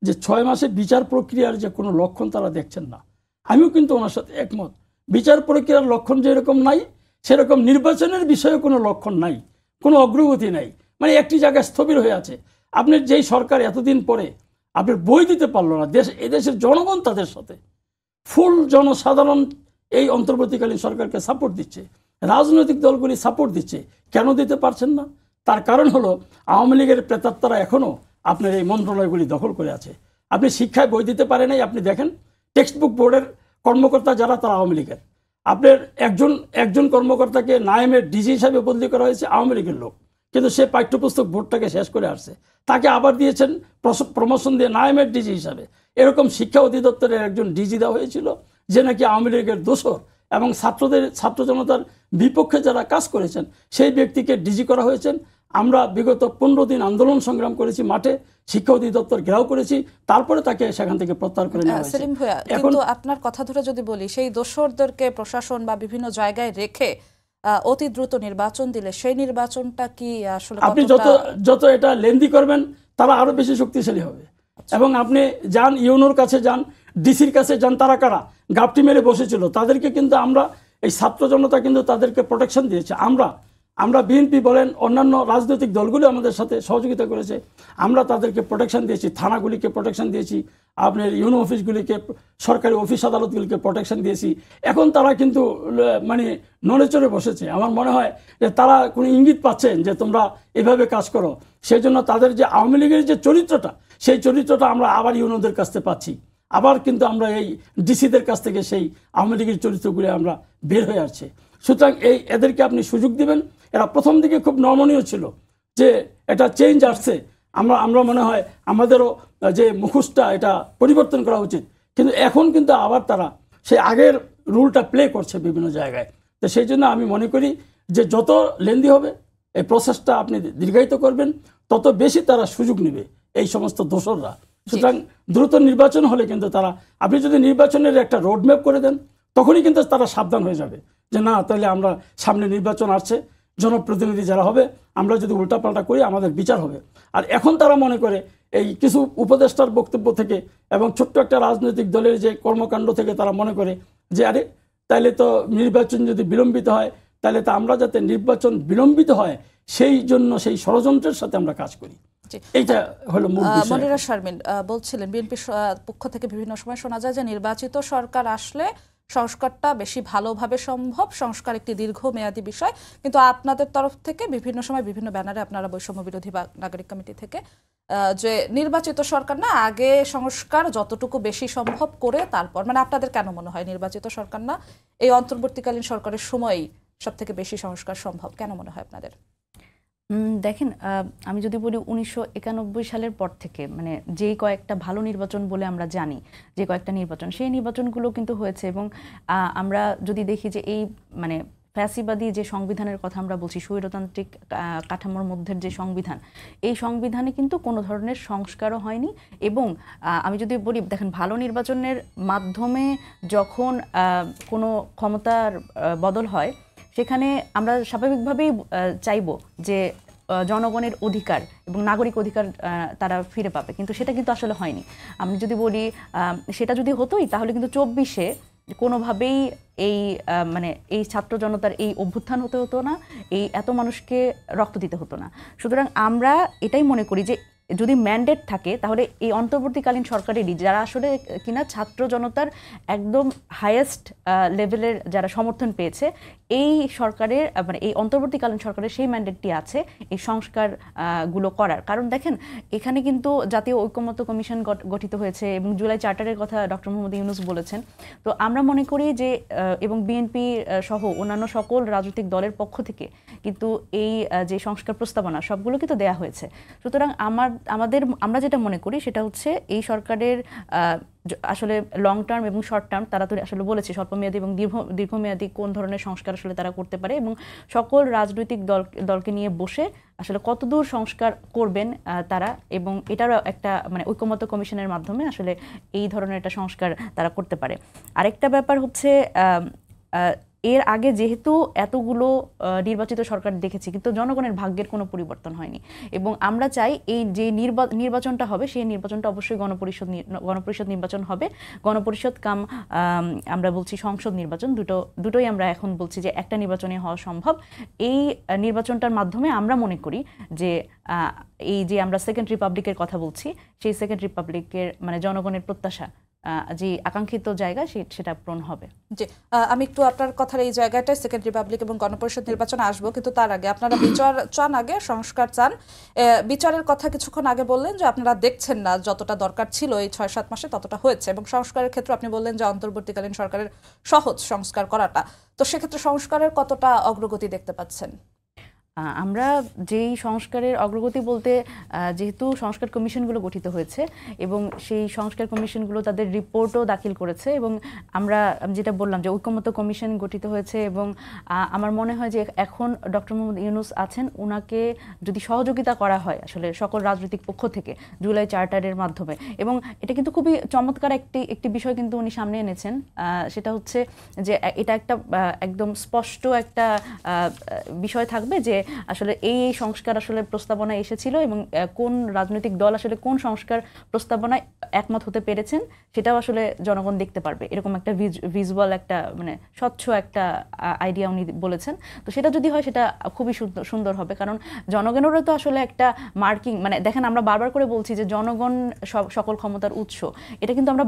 যে 6 মাসে বিচার প্রক্রিয়ার যে কোনো লক্ষণ তারা দেখছেন না। আমিও কিন্তু ওনার সাথে একমত। বিচার প্রক্রিয়ার লক্ষণ যেরকম নাই, সেরকম নির্বাচনের বিষয়ে কোনো লক্ষণ নাই, কোনো অগ্রগতি নাই। মানে একটি জায়গায় স্থবির হয়ে আছে। আপনার যেই সরকার এতদিন পরে আপনার বই দিতে পারলো না, এদেশের জনগণ তাদের সাথে, ফুল জনসাধারণ এই অন্তর্বর্তীকালীন সরকারকে সাপোর্ট দিচ্ছে, রাজনৈতিক দলগুলি সাপোর্ট দিচ্ছে। কেন দিতে পারছেন না? তার কারণ হলো আওয়ামী লীগের প্রেতাত্মারা এখনও আপনার এই মন্ত্রণালয়গুলি দখল করে আছে। আপনি শিক্ষায় বই দিতে পারে নাই, আপনি দেখেন টেক্সট বুক বোর্ডের কর্মকর্তা যারা, তারা আওয়ামী লীগের। আপনার একজন কর্মকর্তাকে নায়েমের ডিজি হিসাবে বদলি করা হয়েছে, আওয়ামী লীগের লোক, কিন্তু সে পাঠ্যপুস্তক বোর্ডটাকে শেষ করে আসছে। তাকে আবার দিয়েছেন প্রমোশন দিয়ে নায়েমের ডিজি হিসাবে। এরকম শিক্ষা অধিদপ্তরের একজন ডিজি দেওয়া হয়েছিল যে নাকি আওয়ামী লীগের দোসর এবং ছাত্র জনতার বিপক্ষে যারা কাজ করেছেন সেই ব্যক্তিকে ডিজি করা হয়েছেন। আমরা বিগত 15 দিন আন্দোলন সংগ্রাম করেছি, মাঠে শিক্ষা অধিদপ্তর ঘেরাও করেছি, তারপরে তাকে সেখান থেকে প্রত্যাহার করে নেওয়া হয়েছে। সেলিম ভাইয়া, কিন্তু আপনার কথা ধরে যদি বলি, সেই দোসরদেরকে প্রশাসন বা বিভিন্ন জায়গায় রেখে অতি দ্রুত নির্বাচন দিলে সেই নির্বাচনটা কি আসলে আপনি যত এটা লেন্দি করবেন তারা আরো বেশি শক্তিশালী হবে। এবং আপনি যান ইউনোর কাছে, যান ডিসির কাছে, যান, তারা কারা গাপটি মেরে বসেছিল তাদেরকে কিন্তু আমরা, এই ছাত্র জনতা কিন্তু তাদেরকে প্রোটেকশন দিয়েছে। আমরা বিএনপি বলেন, অন্যান্য রাজনৈতিক দলগুলো আমাদের সাথে সহযোগিতা করেছে, আমরা তাদেরকে প্রোটেকশন দিয়েছি, থানাগুলিকে প্রোটেকশন দিয়েছি, আপনার ইউনো অফিসগুলিকে, সরকারি অফিস আদালতগুলিকে প্রোটেকশন দিয়েছি। এখন তারা কিন্তু মানে নড়ে চড়ে বসেছে। আমার মনে হয় যে তারা কোনো ইঙ্গিত পাচ্ছেন যে তোমরা এভাবে কাজ করো। সেই জন্য তাদের যে আওয়ামী লীগের যে চরিত্রটা, সেই চরিত্রটা আমরা আবার ইউনোদের কাছ থেকে পাচ্ছি। আবার কিন্তু আমরা এই ডিসিদের কাছ থেকে সেই আওয়ামী লীগের চরিত্রগুলি আমরা বের হয়ে আসছে। সুতরাং এদেরকে আপনি সুযোগ দিবেন। এরা প্রথম দিকে খুব নমনীয় ছিল যে এটা চেঞ্জ আসছে, আমরা মনে হয় আমাদেরও যে মুখোশটা এটা পরিবর্তন করা উচিত, কিন্তু এখন কিন্তু আবার তারা সেই আগের রুলটা প্লে করছে বিভিন্ন জায়গায়। তো সেই জন্য আমি মনে করি যে যত লেন্দি হবে এই প্রসেসটা আপনি দীর্ঘায়িত করবেন, তত বেশি তারা সুযোগ নেবে এই সমস্ত দোসররা। সুতরাং দ্রুত নির্বাচন হলে কিন্তু তারা, আপনি যদি নির্বাচনের একটা রোডম্যাপ করে দেন, তখনই কিন্তু তারা সাবধান হয়ে যাবে যে না, তাহলে আমরা সামনে নির্বাচন আসছে, জনপ্রতিনিধি যারা হবে আমরা যদি উল্টাপাল্টা করি আমাদের বিচার হবে। আর এখন তারা মনে করে এই কিছু উপদেষ্টার বক্তব্য থেকে এবং ছোট্ট একটা রাজনৈতিক দলের যে কর্মকাণ্ড থেকে তারা মনে করে যে আরে তাইলে তো নির্বাচন যদি বিলম্বিত হয়, তাহলে তো আমরা যাতে নির্বাচন বিলম্বিত হয় সেই জন্য সেই ষড়যন্ত্রের সাথে আমরা কাজ করি। এইটা হলো মূল বিষয়। মনিরা শারমিন বলছিলেন, বিএনপির পক্ষ থেকে বিভিন্ন সময় শোনা যায় যে নির্বাচিত সরকার আসলে সংস্কারটা বেশি ভালোভাবে সম্ভব, সংস্কার একটি দীর্ঘমেয়াদী বিষয়, কিন্তু আপনাদের তরফ থেকে বিভিন্ন সময় বিভিন্ন ব্যানারে আপনারা বৈষম্য বিরোধী বা নাগরিক কমিটি থেকে যে নির্বাচিত সরকার না, আগে সংস্কার যতটুকু বেশি সম্ভব করে তারপর, মানে আপনাদের কেন মনে হয় নির্বাচিত সরকার না, এই অন্তর্বর্তীকালীন সরকারের সময়ই সব থেকে বেশি সংস্কার সম্ভব, কেন মনে হয় আপনাদের? দেখেন, আমি যদি বলি 1991 সালের পর থেকে, মানে যেই কয়েকটা ভালো নির্বাচন বলে আমরা জানি, যে কয়েকটা নির্বাচন, সেই নির্বাচনগুলো কিন্তু হয়েছে। এবং আমরা যদি দেখি যে এই মানে ফ্যাসিবাদী যে সংবিধানের কথা আমরা বলছি, স্বৈরতান্ত্রিক কাঠামোর মধ্যে যে সংবিধান, এই সংবিধানে কিন্তু কোনো ধরনের সংস্কারও হয়নি। এবং আমি যদি বলি, দেখেন, ভালো নির্বাচনের মাধ্যমে যখন কোনো ক্ষমতার বদল হয়, সেখানে আমরা স্বাভাবিকভাবেই চাইব যে জনগণের অধিকার এবং নাগরিক অধিকার তারা ফিরে পাবে, কিন্তু সেটা কিন্তু আসলে হয়নি। আমি যদি বলি সেটা যদি হতোই, তাহলে কিন্তু 24-এ কোনোভাবেই এই মানে এই ছাত্র জনতার এই অভ্যুত্থান হতে হতো না, এই এত মানুষকে রক্ত দিতে হতো না। সুতরাং আমরা এটাই মনে করি যে যদি ম্যান্ডেট থাকে, তাহলে এই অন্তর্বর্তীকালীন সরকারেরই, যারা আসলে কিনা ছাত্র জনতার একদম হাইয়েস্ট লেভেলের যারা সমর্থন পেয়েছে, এই সরকারের মানে এই অন্তর্বর্তীকালীন সরকারের সেই ম্যান্ডেটটি আছে এই সংস্কার গুলো করার। কারণ দেখেন এখানে কিন্তু জাতীয় ঐকমত্য কমিশন গঠিত হয়েছে এবং জুলাই চার্টারের কথা ডক্টর মোহাম্মদ ইউনূস বলেছেন। তো আমরা মনে করি যে এবং বিএনপি সহ অন্যান্য সকল রাজনৈতিক দলের পক্ষ থেকে কিন্তু এই যে সংস্কার প্রস্তাবনা সবগুলো কিন্তু দেয়া হয়েছে। সুতরাং আমরা যেটা মনে করি সেটা হচ্ছে এই সরকারের আসলে লং টার্ম এবং শর্ট টার্ম তারা তো আসলে বলেছে স্বল্পমেয়াদী এবং দীর্ঘমেয়াদী কোন ধরনের সংস্কার আসলে তারা করতে পারে এবং সকল রাজনৈতিক দলকে নিয়ে বসে আসলে কতদূর সংস্কার করবেন তারা, এবং এটারও একটা মানে ঐকমত্য কমিশনের মাধ্যমে আসলে এই ধরনের একটা সংস্কার তারা করতে পারে। আরেকটা ব্যাপার হচ্ছে এর আগে যেহেতু এতগুলো নির্বাচিত সরকার দেখেছি কিন্তু জনগণের ভাগ্যের কোনো পরিবর্তন হয়নি, এবং আমরা চাই এই যে নির্বাচনটা হবে সেই নির্বাচনটা অবশ্যই গণপরিষদ নির্বাচন হবে। গণপরিষদ কাম আমরা বলছি সংসদ নির্বাচন, দুটোই আমরা এখন বলছি যে একটা নির্বাচনে হওয়া সম্ভব। এই নির্বাচনটার মাধ্যমে আমরা মনে করি যে এই যে আমরা সেকেন্ড রিপাবলিকের কথা বলছি সেই সেকেন্ড রিপাবলিকের মানে জনগণের প্রত্যাশা যে আকাঙ্ক্ষিত জায়গা সেটা পূরণ হবে। জি, আমি একটু আপনার কথার এই জায়গাটায় সেকেন্ড রিপাবলিক এবং গণপরিষদ নির্বাচনে আসবো, কিন্তু তার আগে আপনারা বিচার চান, আগে সংস্কার চান। বিচারের কথা কিছুক্ষণ আগে বললেন যে আপনারা দেখছেন না যতটা দরকার ছিল এই 6-7 মাসে ততটা হয়েছে, এবং সংস্কারের ক্ষেত্রে আপনি বললেন যে অন্তর্বর্তীকালীন সরকারের সহজ সংস্কার করাটা, তো সেক্ষেত্রে সংস্কারের কতটা অগ্রগতি দেখতে পাচ্ছেন? আমরা যেই সংস্কারের অগ্রগতি বলতে যেহেতু সংস্কার কমিশনগুলো গঠিত হয়েছে এবং সেই সংস্কার কমিশনগুলো তাদের রিপোর্টও দাখিল করেছে, এবং আমরা যেটা বললাম যে ঐকমত্য কমিশন গঠিত হয়েছে, এবং আমার মনে হয় যে এখন ডক্টর মোহাম্মদ ইউনূস আছেন, ওনাকে যদি সহযোগিতা করা হয় আসলে সকল রাজনৈতিক পক্ষ থেকে জুলাই চার্টারের মাধ্যমে, এবং এটা কিন্তু খুবই চমৎকার একটি বিষয় কিন্তু উনি সামনে এনেছেন, সেটা হচ্ছে যে এটা একটা একদম স্পষ্ট একটা বিষয় থাকবে যে আসলে এই সংস্কার আসলে প্রস্তাবনা এসেছিল এবং কোন রাজনৈতিক দল আসলে কোন সংস্কার প্রস্তাবনায় একমত হতে পেরেছেন সেটাও আসলে জনগণ দেখতে পারবে। এরকম একটা ভিজুয়াল একটা মানে স্বচ্ছ একটা আইডিয়া উনি বলেছেন। তো সেটা যদি হয় সেটা খুবই সুন্দর হবে, কারণ জনগণেরও তো আসলে একটা মার্কিং, মানে দেখেন আমরা বারবার করে বলছি যে জনগণ সকল ক্ষমতার উৎস, এটা কিন্তু আমরা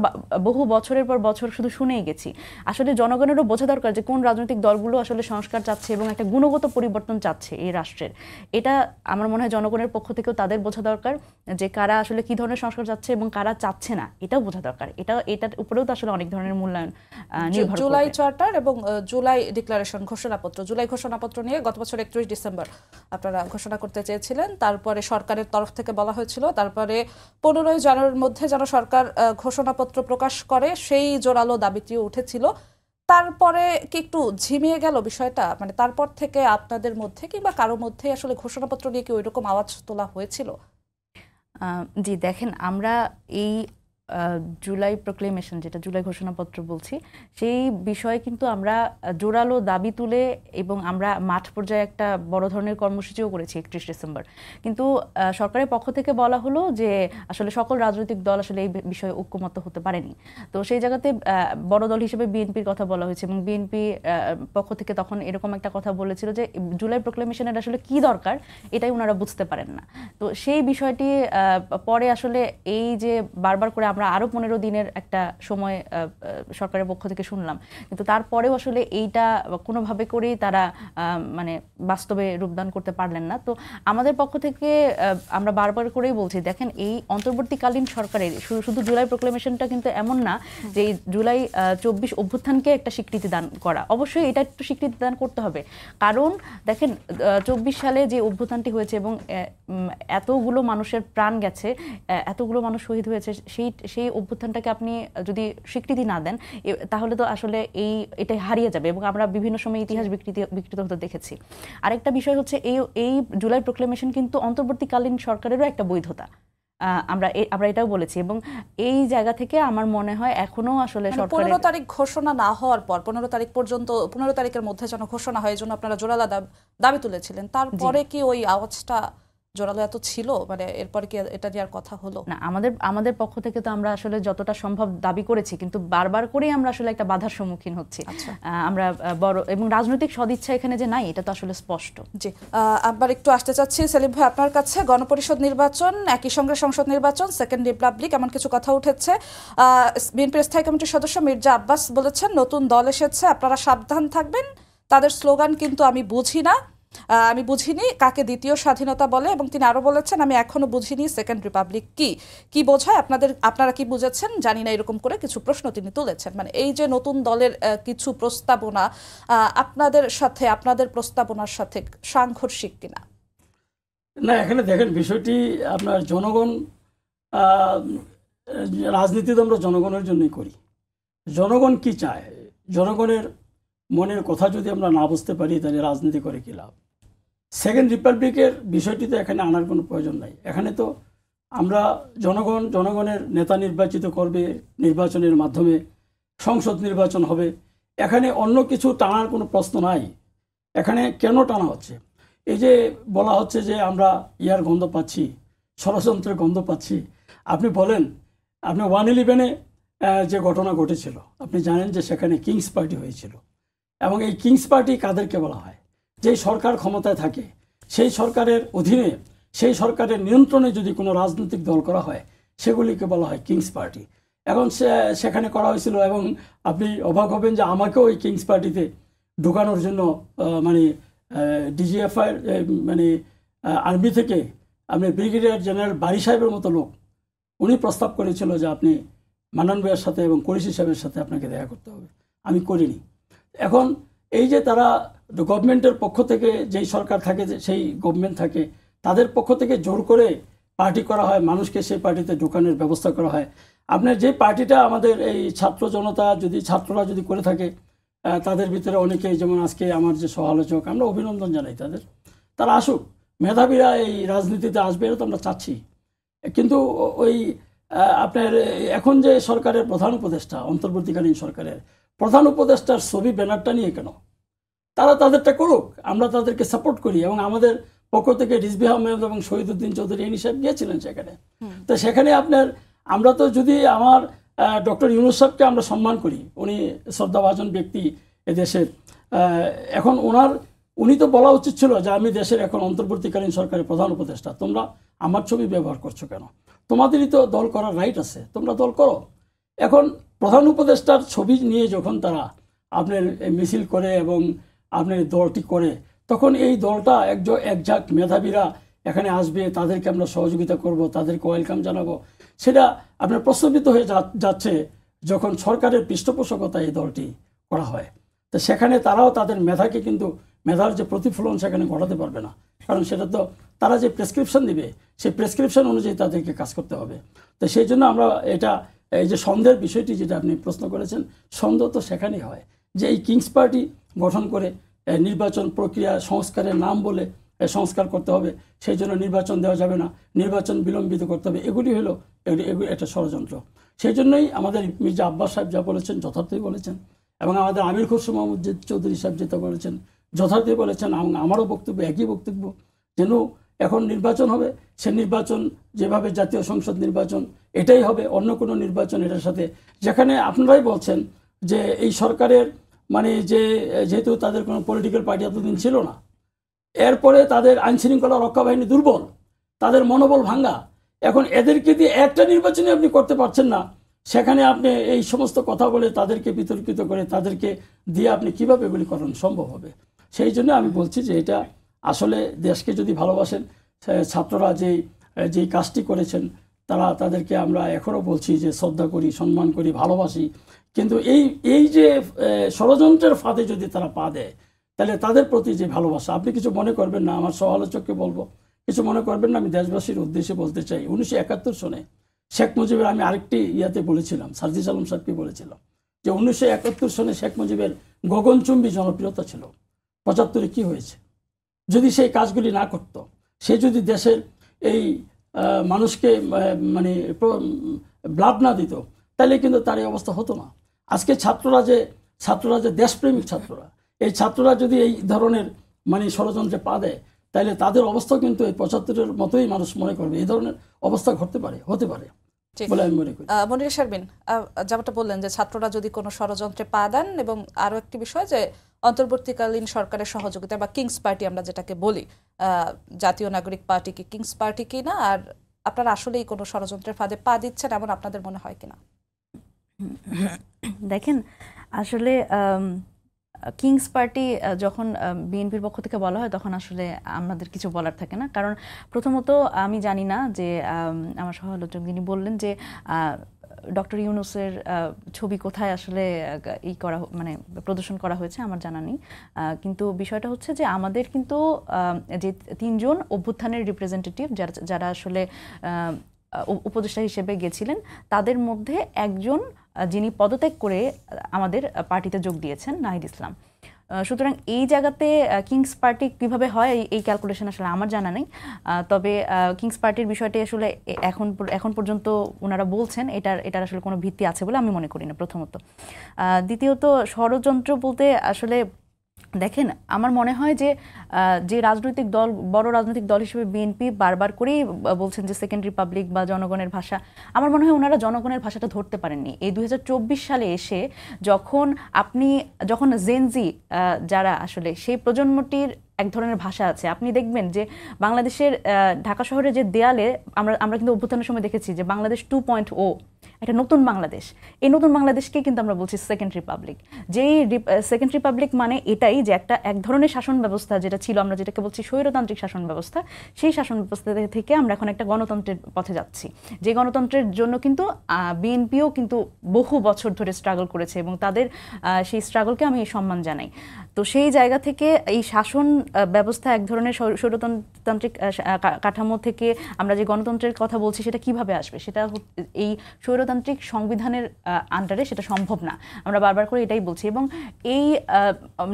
বহু বছরের পর বছর শুধু শুনেই গেছি। আসলে জনগণেরও বোঝা দরকার যে কোন রাজনৈতিক দলগুলো আসলে সংস্কার চাচ্ছে এবং একটা গুণগত পরিবর্তন চাচ্ছে এই রাষ্ট্রের। এটা আমার মনে হয় জনগণের পক্ষ থেকেও তাদের বোঝা দরকার যে কারা আসলে কি ধরনের সংস্কার চাচ্ছে এবং কারা চাচ্ছে না, এটাও বোঝা দরকার। এটার উপরেও তো আসলে অনেক ধরনের মূল্যায়ন নির্ভর করবে। জুলাই চার্টার এবং জুলাই ডিক্লারেশন ঘোষণাপত্র, জুলাই ঘোষণাপত্র নিয়ে গত বছর 31 ডিসেম্বর আপনারা ঘোষণা করতে চেয়েছিলেন, তারপরে সরকারের তরফ থেকে বলা হয়েছিল তারপরে 15 জানুয়ারির মধ্যে যেন সরকার ঘোষণাপত্র প্রকাশ করে, সেই জোরালো দাবিটিও উঠেছিল। তারপরে কি একটু ঝিমিয়ে গেল বিষয়টা, মানে তারপর থেকে আপনাদের মধ্যে কিংবা কারো মধ্যে আসলে ঘোষণাপত্র নিয়ে কি ওইরকম আওয়াজ তোলা হয়েছিল? জি দেখেন, আমরা এই জুলাই প্রোক্লেমেশন যেটা জুলাই ঘোষণাপত্র বলছি সেই বিষয়ে কিন্তু আমরা জোরালো দাবি তুলে এবং আমরা মাঠ পর্যায়ে একটা বড় ধরনের কর্মসূচিও করেছি 31 ডিসেম্বর। কিন্তু সরকারের পক্ষ থেকে বলা হলো যে আসলে সকল রাজনৈতিক দল আসলে এই বিষয়ে ঐক্যমত্য হতে পারেনি। তো সেই জায়গাতে বড় দল হিসেবে বিএনপির কথা বলা হয়েছে এবং বিএনপি পক্ষ থেকে তখন এরকম একটা কথা বলেছিল যে জুলাই প্রোক্লেমেশনের আসলে কি দরকার এটাই ওনারা বুঝতে পারেন না। তো সেই বিষয়টি পরে আসলে এই যে বারবার করে আরো 15 দিনের একটা সময় সরকারের পক্ষ থেকে শুনলাম, কিন্তু তারপরেও আসলে এইটা কোনোভাবে করেই তারা মানে বাস্তবে রূপদান করতে পারলেন না। তো আমাদের পক্ষ থেকে আমরা বারবার করেই বলছি, দেখেন এই অন্তর্বর্তীকালীন সরকারের শুধু জুলাই প্রোক্লেমেশনটা কিন্তু এমন না যে এই জুলাই 24 অভ্যুত্থানকে একটা স্বীকৃতি দান করা, অবশ্যই এটা একটু স্বীকৃতি দান করতে হবে। কারণ দেখেন 24 সালে যে অভ্যুত্থানটি হয়েছে এবং এতগুলো মানুষের প্রাণ গেছে, এতগুলো মানুষ শহীদ হয়েছে, সেই অভ্যুত্থানটাকে আপনি যদি স্বীকৃতি না দেন তাহলে তো আসলে এটা হারিয়ে যাবে এবং আমরা বিভিন্ন সময় ইতিহাস বিকৃত হতে দেখেছি। আরেকটা বিষয় হচ্ছে এই জুলাই প্রোক্লেমেশন কিন্তু অন্তর্বর্তীকালীন সরকারেরও একটা বৈধতা, আমরা এটাও বলেছি, এবং এই জায়গা থেকে আমার মনে হয় এখনো আসলে 15 তারিখ ঘোষণা না হওয়ার পর 15 তারিখ পর্যন্ত 15 তারিখের মধ্যে যেন ঘোষণা হয়, এই জন্য আপনারা জোরালো দাবি তুলেছিলেন। তারপরে কি ওই আওয়াজটা জোরালো এত ছিল, মানে এরপর কি এটা নিয়ে আর কথা হলো না? আমাদের পক্ষ থেকে তো আমরা আসলে যতটা সম্ভব দাবি করেছি, কিন্তু বারবার করেই আমরা আসলে একটা বাধার সম্মুখীন হচ্ছি। আমরা বড় এবং রাজনৈতিক সদিচ্ছা এখানে যে নাই এটা তো আসলে স্পষ্ট। জি, আবার একটু আসতে চাচ্ছি সেলিম ভাই আপনার কাছে। গণপরিষদ নির্বাচন, একই সঙ্গে সংসদ নির্বাচন, সেকেন্ড রিপাবলিক, এমন কিছু কথা উঠেছে। বিএনপির স্থায়ী কমিটির সদস্য মির্জা আব্বাস বলেছেন নতুন দল এসেছে, আপনারা সাবধান থাকবেন, তাদের স্লোগান কিন্তু আমি বুঝি না, আমি বুঝিনি কাকে দ্বিতীয় স্বাধীনতা বলে, এবং তিনি আরো বলেছেন আমি এখনো বুঝিনি সেকেন্ড রিপাবলিক কি বোঝায়, আপনারা কি বুঝেছেন জানি না, এরকম করে কিছু প্রশ্ন তিনি তুলেছেন। মানে এই যে নতুন দলের কিছু প্রস্তাবনা আপনাদের সাথে, আপনাদের প্রস্তাবনার সাথে সাংঘর্ষিক কিনা? না, এখানে দেখেন বিষয়টি আপনার জনগণ, আহ, রাজনীতি তো আমরা জনগণের জন্যই করি। জনগণ কি চায়, জনগণের মনের কথা যদি আমরা না বুঝতে পারি তাহলে রাজনীতি করে কি লাভ? সেকেন্ড রিপাবলিকের বিষয়টি তো এখানে আনার কোনো প্রয়োজন নাই। এখানে তো আমরা জনগণের নেতা নির্বাচিত করবে, নির্বাচনের মাধ্যমে সংসদ নির্বাচন হবে। এখানে অন্য কিছু টানার কোনো প্রশ্ন নাই। এখানে কেন টানা হচ্ছে? এই যে বলা হচ্ছে যে আমরা ইয়ার গন্ধ পাচ্ছি, ষড়যন্ত্রের গন্ধ পাচ্ছি। আপনি বলেন, আপনি 1/11-এ যে ঘটনা ঘটেছিল, আপনি জানেন যে সেখানে কিংস পার্টি হয়েছিল, এবং এই কিংস পার্টি কাদেরকে বলা হয়? যেই সরকার ক্ষমতায় থাকে সেই সরকারের অধীনে, সেই সরকারের নিয়ন্ত্রণে যদি কোনো রাজনৈতিক দল করা হয় সেগুলিকে বলা হয় কিংস পার্টি। এখন সেখানে করা হয়েছিল, এবং আপনি অবাক হবেন যে আমাকেও ওই কিংস পার্টিতে ঢুকানোর জন্য মানে ডিজিএফআই মানে আর্মি থেকে আপনি ব্রিগেডিয়ার জেনারেল বারি সাহেবের মতো লোক, উনি প্রস্তাব করেছিল যে আপনি মান্নান ভাইয়ের সাথে এবং কুরেশি সাহেবের সাথে আপনাকে দেখা করতে হবে। আমি করিনি। এখন এই যে তারা গভর্নমেন্টের পক্ষ থেকে, যেই সরকার থাকে সেই গভর্নমেন্ট থাকে, তাদের পক্ষ থেকে জোর করে পার্টি করা হয়, মানুষকে সেই পার্টিতে ঢোকানোর ব্যবস্থা করা হয়। আপনার যে পার্টিটা আমাদের এই ছাত্র জনতা, যদি ছাত্ররা যদি করে থাকে, তাদের ভিতরে অনেকে, যেমন আজকে আমার যে সহ-আলোচক, আমরা অভিনন্দন জানাই তাদের, তারা আসুক, মেধাবীরা এই রাজনীতিতে আসবে, এটা তো আমরা চাচ্ছি। কিন্তু ওই আপনার এখন যে সরকারের প্রধান উপদেষ্টা, অন্তর্বর্তীকালীন সরকারের প্রধান উপদেষ্টার ছবি ব্যানারটা নিয়ে কেন? তারা তাদেরটা করুক, আমরা তাদেরকে সাপোর্ট করি। এবং আমাদের পক্ষ থেকে রিজভী আহমেদ এবং শহীদুদ্দিন চৌধুরী ইনি সাহেব গিয়েছিলেন সেখানে। তো সেখানে আপনার, আমরা তো যদি আমার ডক্টর ইউনূস সাহেবকে আমরা সম্মান করি, উনি শ্রদ্ধাভাজন ব্যক্তি এদেশের। এখন উনি তো বলা উচিত ছিল যে আমি দেশের এখন অন্তর্বর্তীকালীন সরকারের প্রধান উপদেষ্টা, তোমরা আমার ছবি ব্যবহার করছো কেন? তোমাদেরই তো দল করার রাইট আছে, তোমরা দল করো। এখন প্রধান উপদেষ্টার ছবি নিয়ে যখন তারা আপনার মিছিল করে এবং আপনার দলটি করে, তখন এই দলটা একঝাঁক মেধাবীরা এখানে আসবে, তাদেরকে আমরা সহযোগিতা করব, তাদেরকে ওয়েলকাম জানাবো। সেটা আপনার প্রস্তাবিত হয়ে যাচ্ছে যখন সরকারের পৃষ্ঠপোষকতায় এই দলটি করা হয়। তো সেখানে তারাও তাদের মেধাকে, কিন্তু মেধার যে প্রতিফলন সেখানে ঘটাতে পারবে না, কারণ সেটা তো তারা যে প্রেসক্রিপশন দিবে সেই প্রেসক্রিপশন অনুযায়ী তাদেরকে কাজ করতে হবে। তো সেই জন্য আমরা এই যে সন্দেহের বিষয়টি যেটা আপনি প্রশ্ন করেছেন, সন্দেহ তো সেখানেই হয় যে এই কিংস পার্টি গঠন করে নির্বাচন প্রক্রিয়া সংস্কারের নাম বলে সংস্কার করতে হবে, সেই জন্য নির্বাচন দেওয়া যাবে না, নির্বাচন বিলম্বিত করতে হবে, এগুলি হলো একটা ষড়যন্ত্র। সেই জন্যই আমাদের মির্জা আব্বাস সাহেব যা বলেছেন যথার্থই বলেছেন, এবং আমাদের আমির খসরু মাহমুদ চৌধুরী সাহেব যেটা বলেছেন যথার্থই বলেছেন, এবং আমারও বক্তব্য একই বক্তব্য, যেন এখন নির্বাচন হবে, সে নির্বাচন যেভাবে জাতীয় সংসদ নির্বাচন এটাই হবে, অন্য কোনো নির্বাচন এটার সাথে, যেখানে আপনারাই বলছেন যে এই সরকারের মানে যেহেতু তাদের কোনো পলিটিক্যাল পার্টি এতদিন ছিল না, এরপরে তাদের আইনশৃঙ্খলা রক্ষা বাহিনী দুর্বল, তাদের মনোবল ভাঙ্গা, এখন এদেরকে দিয়ে একটা নির্বাচনে আপনি করতে পারছেন না, সেখানে আপনি এই সমস্ত কথা বলে তাদেরকে বিতর্কিত করে তাদেরকে দিয়ে আপনি কিভাবে এগুলি করানো সম্ভব হবে? সেই জন্য আমি বলছি যে এটা আসলে দেশকে যদি ভালোবাসেন, ছাত্ররা যেই কাজটি করেছেন, তাদেরকে আমরা এখনও বলছি যে শ্রদ্ধা করি, সম্মান করি, ভালোবাসি। কিন্তু এই যে ষড়যন্ত্রের ফাঁদে যদি তারা পা দেয়, তাহলে তাদের প্রতি যে ভালোবাসা, আপনি কিছু মনে করবেন না, আমার সহ-আলোচককে বলবো, কিছু মনে করবেন না, আমি দেশবাসীর উদ্দেশ্যে বলতে চাই, 1971 সনে শেখ মুজিবের, আমি আরেকটি ইয়াতে বলেছিলাম, সার্জিস আলম সাহেবকে বলেছিলাম যে 1971 সনে শেখ মুজিবের গগনচুম্বী জনপ্রিয়তা ছিল, 75-এ কি হয়েছে? যদি সেই কাজগুলি না করত, সে যদি দেশের এই মানুষকে মানে ব্লাড না দিত, তাহলে কিন্তু তার এই অবস্থা হতো না। আজকে ছাত্ররা যে দেশপ্রেমিক ছাত্ররা, এই ছাত্ররা যদি এই ধরনের মানে ষড়যন্ত্রে পা দেয়, তাহলে তাদের অবস্থা কিন্তু এই 75-এর মতোই মানুষ মনে করবে, এই ধরনের অবস্থা হতে পারে বলে আমি মনে করি। মনিরা শারমিন, যেমনটা বললেন যে ছাত্ররা যদি কোনো ষড়যন্ত্রে পা দেন, এবং আরো একটি বিষয় যে অন্তর্বর্তীকালীন সরকারের সহযোগিতা বা কিংস পার্টি আমরা যেটাকে বলি, জাতীয় নাগরিক পার্টি কি কিংস পার্টি কিনা, আর আপনারা আসলেই কোনো ষড়যন্ত্রের ফাঁদে পা দিচ্ছেন এমন আপনাদের মনে হয় কিনা? দেখেন, আসলে কিংস পার্টি যখন বিএনপির পক্ষ থেকে বলা হয় তখন আসলে আমাদের কিছু বলার থাকে না, কারণ প্রথমত আমি জানি না যে আমার সহ-আলোচক যিনি বললেন যে ডক্টর ইউনূসের ছবি কোথায় আসলে মানে প্রদর্শন করা হয়েছে আমার জানা নেই, কিন্তু বিষয়টা হচ্ছে যে আমাদের কিন্তু যে 3 জন অভ্যুত্থানের রিপ্রেজেন্টেটিভ যারা আসলে উপদেষ্টা হিসেবে গেছিলেন তাদের মধ্যে একজন যিনি পদত্যাগ করে আমাদের পার্টিতে যোগ দিয়েছেন, নাহিদ ইসলাম। সুতরাং এই জায়গাতে কিংস পার্টি কিভাবে হয় এই ক্যালকুলেশন আসলে আমার জানা নেই, তবে কিংস পার্টির বিষয়টি আসলে এখন পর্যন্ত ওনারা বলছেন এটার আসলে কোনো ভিত্তি আছে বলে আমি মনে করি না, প্রথমত। দ্বিতীয়ত ষড়যন্ত্র বলতে আসলে দেখেন, আমার মনে হয় যে রাজনৈতিক দল, বড় রাজনৈতিক দল হিসেবে বিএনপি বারবার করেই বলছেন যে সেকেন্ড রিপাবলিক বা জনগণের ভাষা। আমার মনে হয় ওনারা জনগণের ভাষাটা ধরতে পারেননি। এই 2024 সালে এসে যখন জেনজি যারা আসলে সেই প্রজন্মটির এক ধরনের ভাষা আছে, আপনি দেখবেন যে বাংলাদেশের ঢাকা শহরের যে দেয়ালে আমরা কিন্তু অভ্যুত্থানের সময় দেখেছি যে বাংলাদেশ 2.0 একটা নতুন বাংলাদেশ। এই নতুন বাংলাদেশকে কিন্তু আমরা বলছি সেকেন্ড রিপাবলিক। যেই সেকেন্ড রিপাবলিক মানে এটাই যে এক ধরনের শাসন ব্যবস্থা যেটা ছিল, আমরা যেটাকে বলছি স্বৈরতান্ত্রিক শাসন ব্যবস্থা, সেই শাসন ব্যবস্থা থেকে আমরা এখন একটা গণতন্ত্রের পথে যাচ্ছি। যে গণতন্ত্রের জন্য কিন্তু বিএনপিও কিন্তু বহু বছর ধরে স্ট্রাগল করেছে এবং তাদের সেই স্ট্রাগলকে আমি সম্মান জানাই। তো সেই জায়গা থেকে এই শাসন ব্যবস্থা এক ধরনের স্বৈরতান্ত্রিক কাঠামো থেকে আমরা যে গণতন্ত্রের কথা বলছি সেটা কিভাবে আসবে, সেটা এই স্বৈরতান্ত্রিক সংবিধানের আন্ডারে সেটা সম্ভব না। আমরা বারবার করে এটাই বলছি এবং এই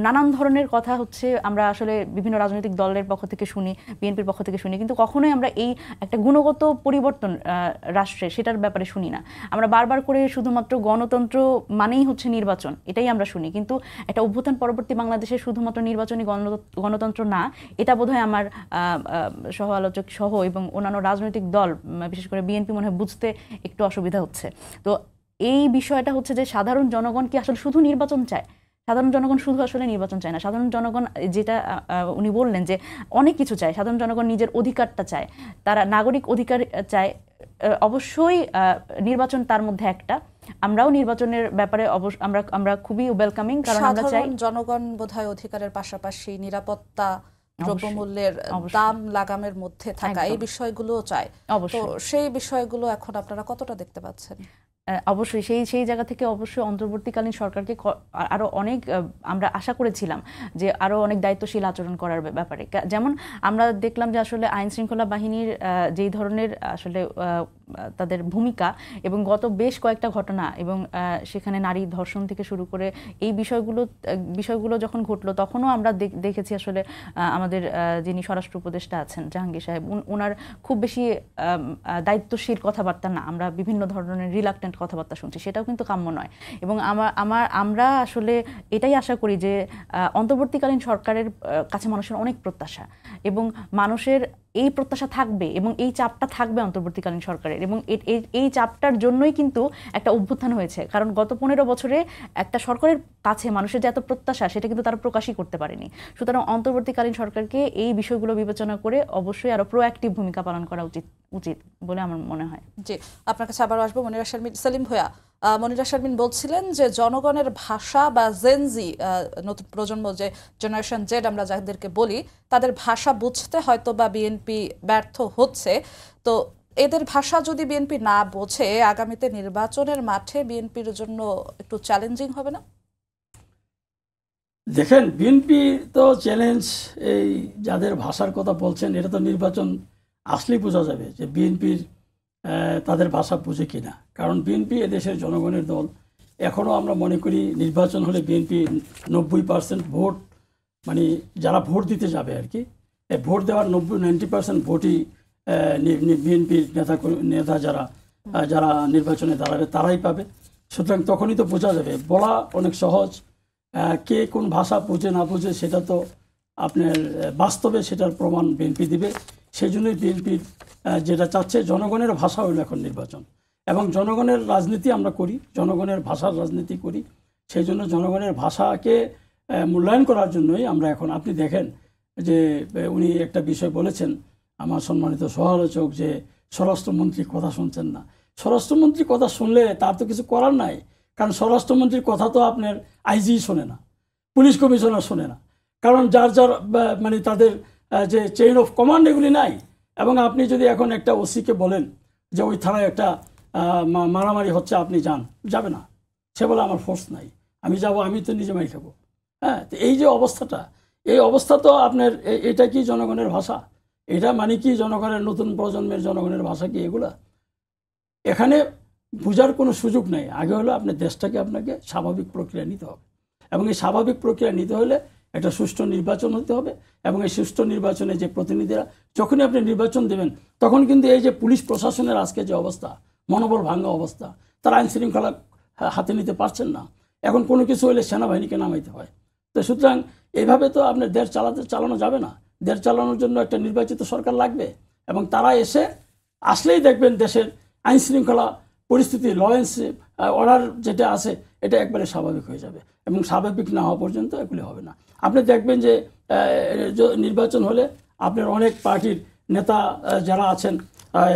নানান ধরনের কথা হচ্ছে আমরা আসলে বিভিন্ন রাজনৈতিক দলের পক্ষ থেকে শুনি, বিএনপির পক্ষ থেকে শুনি, কিন্তু কখনোই আমরা এই একটা গুণগত পরিবর্তন রাষ্ট্রে সেটার ব্যাপারে শুনি না। আমরা বারবার করে শুধুমাত্র গণতন্ত্র মানেই হচ্ছে নির্বাচন, এটাই আমরা শুনি, কিন্তু একটা অভ্যুত্থান পরবর্তী বাংলাদেশে শুধুমাত্র নির্বাচনী গণতন্ত্র না, এটা বোধহয় আমার সহ আলোচক সহ এবং অন্যান্য রাজনৈতিক দল বিশেষ করে বিএনপি মনে হয় বুঝতে একটু অসুবিধা হচ্ছে। তো এই বিষয়টা হচ্ছে যে সাধারণ জনগণ কি আসলে শুধু নির্বাচন চায়? সাধারণ জনগণ শুধু আসলে নির্বাচন চায় না। সাধারণ জনগণ যেটা উনি বললেন যে অনেক কিছু চায়, সাধারণ জনগণ নিজের অধিকারটা চায়, তারা নাগরিক অধিকার চায়। অবশ্যই নির্বাচন তার মধ্যে একটা। আমরাও নির্বাচনের ব্যাপারে আমরা খুবই ওয়েলকামিং, কারণ আমরা চাই জনগণ বোধহয় অধিকারের পাশাপাশি নিরাপত্তা, দ্রব্যমূল্যের দাম লাগামের মধ্যে থাকা, এই বিষয়গুলোও চায়। তো সেই বিষয়গুলো এখন আপনারা কতটা দেখতে পাচ্ছেন? অবশ্যই সেই জায়গা থেকে অবশ্যই অন্তর্বর্তীকালীন সরকারকে আরো অনেক আমরা আশা করেছিলাম যে আরো অনেক দায়িত্বশীল আচরণ করার ব্যাপারে। যেমন আমরা দেখলাম যে আসলে আইন শৃঙ্খলা বাহিনীর যেই ধরনের আসলে তাদের ভূমিকা এবং গত বেশ কয়েকটা ঘটনা এবং সেখানে নারী ধর্ষণ থেকে শুরু করে এই বিষয়গুলো যখন ঘটলো তখনও আমরা দেখেছি আসলে আমাদের যিনি স্বরাষ্ট্র উপদেষ্টা আছেন জাহাঙ্গীর সাহেব, ওনার খুব বেশি দায়িত্বশীল কথাবার্তা না, আমরা বিভিন্ন ধরনের রিলাক্টেন্ট কথাবার্তা শুনছি, সেটাও কিন্তু কাম্য নয়। এবং আমরা আসলে এটাই আশা করি যে অন্তর্বর্তীকালীন সরকারের কাছে মানুষের অনেক প্রত্যাশা এবং মানুষের এই প্রত্যাশা থাকবে এবং এই চাপটা থাকবে অন্তর্বর্তীকালীন সরকারের, এবং এই চাপটার জন্যই কিন্তু একটা অভ্যুত্থান হয়েছে। কারণ গত 15 বছরে একটা সরকারের কাছে মানুষের যে এত প্রত্যাশা সেটা কিন্তু তারা প্রকাশই করতে পারেনি। সুতরাং অন্তর্বর্তীকালীন সরকারকে এই বিষয়গুলো বিবেচনা করে অবশ্যই আরো প্রোঅ্যাক্টিভ ভূমিকা পালন করা উচিত বলে আমার মনে হয়। জি, আপনার কাছে আবার আসবো মনিরা শারমিন। সেলিম ভূঁইয়া, মনিরা শারমিন বলছিলেন যে জনগণের ভাষা বা জেনজি, নতুন প্রজন্ম যে জেনারেশন জেড আমরা যাদেরকে বলি, তাদের ভাষা বুঝতে হয়তো বা বিএনপি ব্যর্থ হচ্ছে। তো এদের ভাষা যদি বিএনপি না বোঝে, আগামীতে নির্বাচনের মাঠে বিএনপির জন্য একটু চ্যালেঞ্জিং হবে না? দেখেন, বিএনপি তো চ্যালেঞ্জ, এই যাদের ভাষার কথা বলছেন এটা তো নির্বাচন আসলেই বোঝা যাবে যে বিএনপির তাদের ভাষা বুঝে কিনা। কারণ বিএনপি এদেশের জনগণের দল। এখনও আমরা মনে করি নির্বাচন হলে বিএনপি 90% ভোট, মানে যারা ভোট দিতে যাবে আর কি, ভোট দেওয়ার 90% ভোটই বিএনপির নেতা যারা নির্বাচনে দাঁড়াবে তারাই পাবে। সুতরাং তখনই তো বোঝা যাবে। বলা অনেক সহজ, কে কোন ভাষা বুঝে না বুঝে সেটা তো আপনার বাস্তবে সেটার প্রমাণ বিএনপি দিবে। সেই জন্যই বিএনপির যেটা চাচ্ছে, জনগণের ভাষা হলো এখন নির্বাচন, এবং জনগণের রাজনীতি আমরা করি, জনগণের ভাষার রাজনীতি করি। সেই জন্য জনগণের ভাষাকে মূল্যায়ন করার জন্যই আমরা এখন, আপনি দেখেন যে উনি একটা বিষয় বলেছেন আমার সম্মানিত সহ-আলোচক, যে স্বরাষ্ট্রমন্ত্রী কথা শুনছেন না। স্বরাষ্ট্রমন্ত্রী কথা শুনলে তার তো কিছু করার নাই, কারণ স্বরাষ্ট্রমন্ত্রীর কথা তো আপনার আইজি শোনে না। পুলিশ কমিশনার শোনে না, কারণ যার যার মানে তাদের যে চেইন অফ কমান্ড এগুলি নাই। এবং আপনি যদি এখন একটা ওসিকে বলেন যে ওই থানায় একটা মারামারি হচ্ছে, আপনি যাবে না, সে বলে আমার ফোর্স নাই, আমি যাব, আমি তো নিজে মারি খাবো। হ্যাঁ, তো এই যে অবস্থাটা, এই অবস্থা তো আপনার এটা কি জনগণের ভাষা? এটা মানে কি জনগণের, নতুন প্রজন্মের জনগণের ভাষা কি এগুলা? এখানে বোঝার কোনো সুযোগ নেই। আগে হলো আপনার দেশটাকে আপনাকে স্বাভাবিক প্রক্রিয়া নিতে হবে, এবং এই স্বাভাবিক প্রক্রিয়া নিতে হলে একটা সুষ্ঠু নির্বাচন হতে হবে। এবং এই সুষ্ঠু নির্বাচনে যে প্রতিনিধিরা, যখনই আপনি নির্বাচন দেবেন, তখন কিন্তু এই যে পুলিশ প্রশাসনের আজকে যে অবস্থা, মনোবল ভাঙ্গা অবস্থা, তারা আইন শৃঙ্খলা হাতে নিতে পারছেন না। এখন কোনো কিছু হলে সেনাবাহিনীকে নামাইতে হয়। তো সুতরাং এইভাবে তো আপনার দেশ চালানো যাবে না। দেশ চালানোর জন্য একটা নির্বাচিত সরকার লাগবে, এবং তারা আসলেই দেখবেন দেশের আইন শৃঙ্খলা পরিস্থিতি, ল অ্যান্ড অর্ডার যেটা আছে এটা একবারে স্বাভাবিক হয়ে যাবে, এবং স্বাভাবিক না হওয়া পর্যন্ত এগুলি হবে না। আপনি দেখবেন যে নির্বাচন হলে আপনার অনেক পার্টির নেতা যারা আছেন,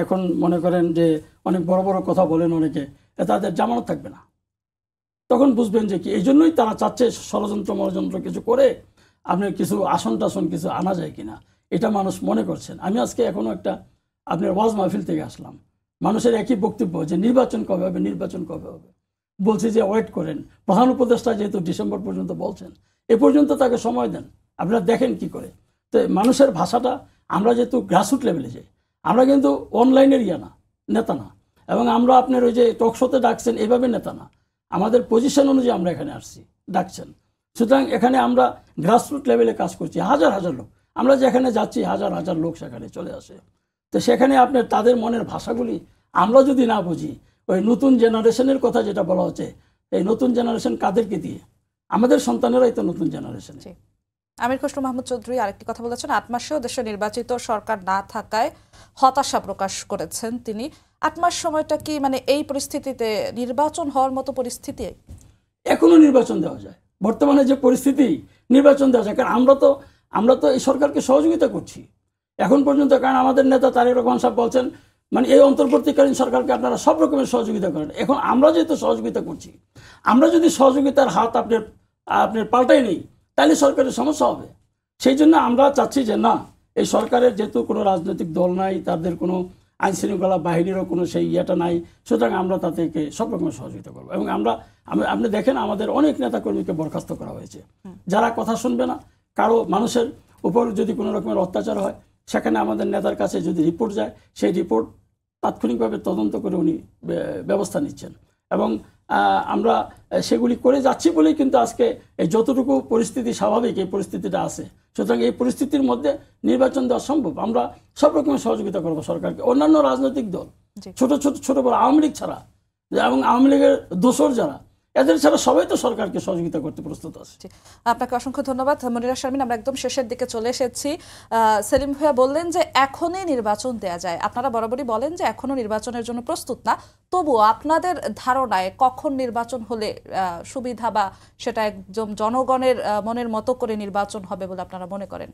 এখন মনে করেন যে অনেক বড় বড় কথা বলেন অনেকে, তাদের জামানত থাকবে না। তখন বুঝবেন যে কি এই জন্যই তারা চাচ্ছে ষড়যন্ত্র কিছু করে আপনার কিছু আসন টাসন কিছু আনা যায় কিনা, এটা মানুষ মনে করছেন। আমি আজকে এখনো একটা আপনার ওয়াজ মাহফিল থেকে আসলাম, মানুষের একই বক্তব্য যে নির্বাচন কবে হবে, নির্বাচন কবে হবে। বলছে যে ওয়েট করেন, প্রধান উপদেষ্টা যেহেতু ডিসেম্বর পর্যন্ত বলছেন, এ পর্যন্ত তাকে সময় দেন, আপনারা দেখেন কি করে। তো মানুষের ভাষাটা, আমরা যেহেতু গ্রাসরুট লেভেলে যাই, আমরা কিন্তু অনলাইনের নেতা না, এবং আমরা আপনার ওই যে টকশোতে ডাকছেন এভাবে নেতা না, আমাদের পজিশন অনুযায়ী আমরা এখানে আসছি, ডাকছেন। সুতরাং এখানে আমরা গ্রাসরুট লেভেলে কাজ করছি, হাজার হাজার লোক, আমরা যেখানে যাচ্ছি হাজার হাজার লোক সেখানে চলে আসে। তো সেখানে আপনার তাদের মনের ভাষাগুলি আমরা যদি না বুঝি, ওই নতুন জেনারেশনের কথা যেটা বলা হচ্ছে, এই নতুন জেনারেশন কাদেরকে দিয়ে? আমাদের সন্তানেরাই তো নতুন জেনারেশন। আমির খসরু মাহমুদ চৌধুরী আরেকটি কথা বলেছেন, ৮ মাসেও দেশে নির্বাচিত সরকার না থাকায় হতাশা প্রকাশ করেছেন তিনি। ৮ মাস সময়টা কি মানে এই পরিস্থিতিতে নির্বাচন হওয়ার মতো পরিস্থিতি? এখনো নির্বাচন দেওয়া যায়, বর্তমানে যে পরিস্থিতি, নির্বাচন দেওয়া যায়। কারণ আমরা তো এই সরকারকে সহযোগিতা করছি এখন পর্যন্ত। কারণ আমাদের নেতা তারেক রহমান সাহেব বলছেন, মানে এই অন্তর্বর্তীকালীন সরকারকে আপনারা সব রকমের সহযোগিতা করেন। এখন আমরা যেহেতু সহযোগিতা করছি, আমরা যদি সহযোগিতার হাত আপনার পাল্টাই নেই, তাহলে সরকারের সমস্যা হবে। সেই জন্য আমরা চাচ্ছি যে না, এই সরকারের যেহেতু কোনো রাজনৈতিক দল নাই, তাদের কোনো আইন শৃঙ্খলা বাহিনীরও কোনো সেই ইয়েটা নাই, সুতরাং আমরা তাদেরকে সব রকমের সহযোগিতা করবো। এবং আপনি দেখেন আমাদের অনেক নেতাকর্মীকে বরখাস্ত করা হয়েছে, যারা কথা শুনবে না। কারো মানুষের উপর যদি কোনো রকমের অত্যাচার হয়, সেখানে আমাদের নেতার কাছে যদি রিপোর্ট যায়, সেই রিপোর্ট তাৎক্ষণিকভাবে তদন্ত করে উনি ব্যবস্থা নিচ্ছেন, এবং আমরা সেগুলি করে যাচ্ছি বলেই কিন্তু আজকে এই যতটুকু পরিস্থিতি স্বাভাবিক, এই পরিস্থিতিটা আছে। সুতরাং এই পরিস্থিতির মধ্যে নির্বাচন দেওয়া সম্ভব। আমরা সব রকমের সহযোগিতা করবো সরকারকে। অন্যান্য রাজনৈতিক দল, ছোট বড়, আওয়ামী লীগ ছাড়া, এবং আওয়ামী লীগের দোসর যারা, এদের ছাড়া সবাই তো সরকারকে সহযোগিতা করতে প্রস্তুত আছে। আপনাকে অসংখ্য ধন্যবাদ মনিরা শারমিন। আমরা একদম শেষের দিকে চলে এসেছি। সেলিম ভাইয়া বললেন যে এখনই নির্বাচন দেয়া যায়, আপনারা বরাবরই বলেন যে এখনো নির্বাচনের জন্য প্রস্তুত না, তবুও আপনাদের ধারণায় কখন নির্বাচন হলে সুবিধা বা সেটা একদম জনগণের মনের মতো করে নির্বাচন হবে বলে আপনারা মনে করেন?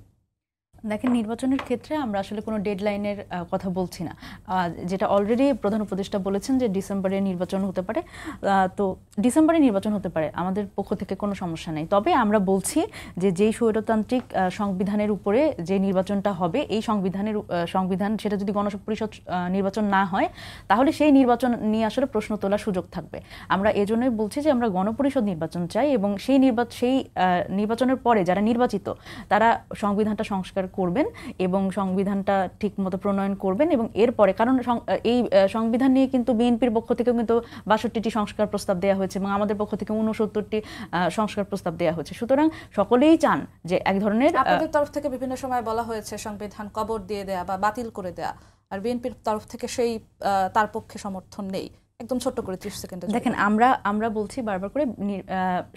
দেখেন, নির্বাচনের ক্ষেত্রে আমরা আসলে কোনো ডেডলাইনের কথা বলছি না। যেটা অলরেডি প্রধান উপদেষ্টা বলেছেন যে ডিসেম্বরে নির্বাচন হতে পারে, তো ডিসেম্বরে নির্বাচন হতে পারে, আমাদের পক্ষ থেকে কোনো সমস্যা নেই। তবে আমরা বলছি যে যেই স্বৈরতান্ত্রিক সংবিধানের উপরে যে নির্বাচনটা হবে, এই সংবিধান সেটা যদি গণপরিষদ নির্বাচন না হয়, তাহলে সেই নির্বাচন নিয়ে আসলে প্রশ্ন তোলার সুযোগ থাকবে। আমরা এজন্যই বলছি যে আমরা গণপরিষদ নির্বাচন চাই, এবং সেই নির্বাচনের পরে যারা নির্বাচিত তারা সংবিধানটা সংস্কার করবেন এবং সংবিধানটা ঠিকমতো প্রণয়ন করবেন। এবং এরপরে, কারণ এই সংবিধান নিয়ে কিন্তু বিএনপির পক্ষ থেকে কিন্তু ৬২টি সংস্কার প্রস্তাব দেওয়া হয়েছে, এবং আমাদের পক্ষ থেকে ৬৯টি সংস্কার প্রস্তাব দেওয়া হয়েছে। সুতরাং সকলেই চান যে এক ধরনের, আপনাদের তরফ থেকে বিভিন্ন সময় বলা হয়েছে সংবিধান কবর দিয়ে দেয়া বা বাতিল করে দেয়া, আর বিএনপির তরফ থেকে সেই তার পক্ষে সমর্থন নেই। একদম ছোট্ট করে 30 সেকেন্ডে দেখেন, আমরা বলছি বারবার করে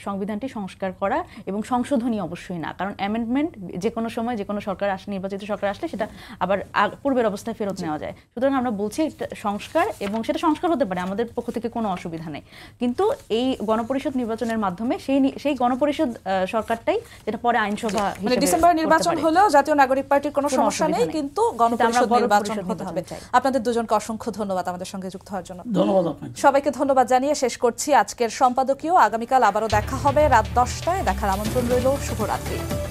সংবিধানটি সংস্কার করা এবং সংশোধনী অবশ্যই না, কারণ অ্যামেন্ডমেন্ট যে কোনো সময় যে কোনো সরকার আসলে, নির্বাচিত সরকার আসলে সেটা আবার পূর্বের অবস্থায় ফেরত নেওয়া যায়। সুতরাং আমরা বলছি সংস্কার, এবং সেটা সংস্কার হতে পারে, আমাদের পক্ষ থেকে কোনো অসুবিধা নেই। কিন্তু এই গণপরিষদ নির্বাচনের মাধ্যমে সেই গণপরিষদ সরকারটাই যেটা পরে আইনসভা মানে ডিসেম্বরে নির্বাচন হলেও জাতীয় নাগরিক পার্টির কোনো সমস্যা নেই, কিন্তু গণপরিষদ নির্বাচন হতে হবে। আপনাদের দুজনকে অসংখ্য ধন্যবাদ আমাদের সঙ্গে যুক্ত হওয়ার জন্য। ধন্যবাদ। আপনাকে। সবাইকে ধন্যবাদ জানিয়ে শেষ করছি আজকের সম্পাদকীয়। আগামীকাল আবারও দেখা হবে রাত 10টায়। দেখার আমন্ত্রণ রইল। শুভরাত্রি।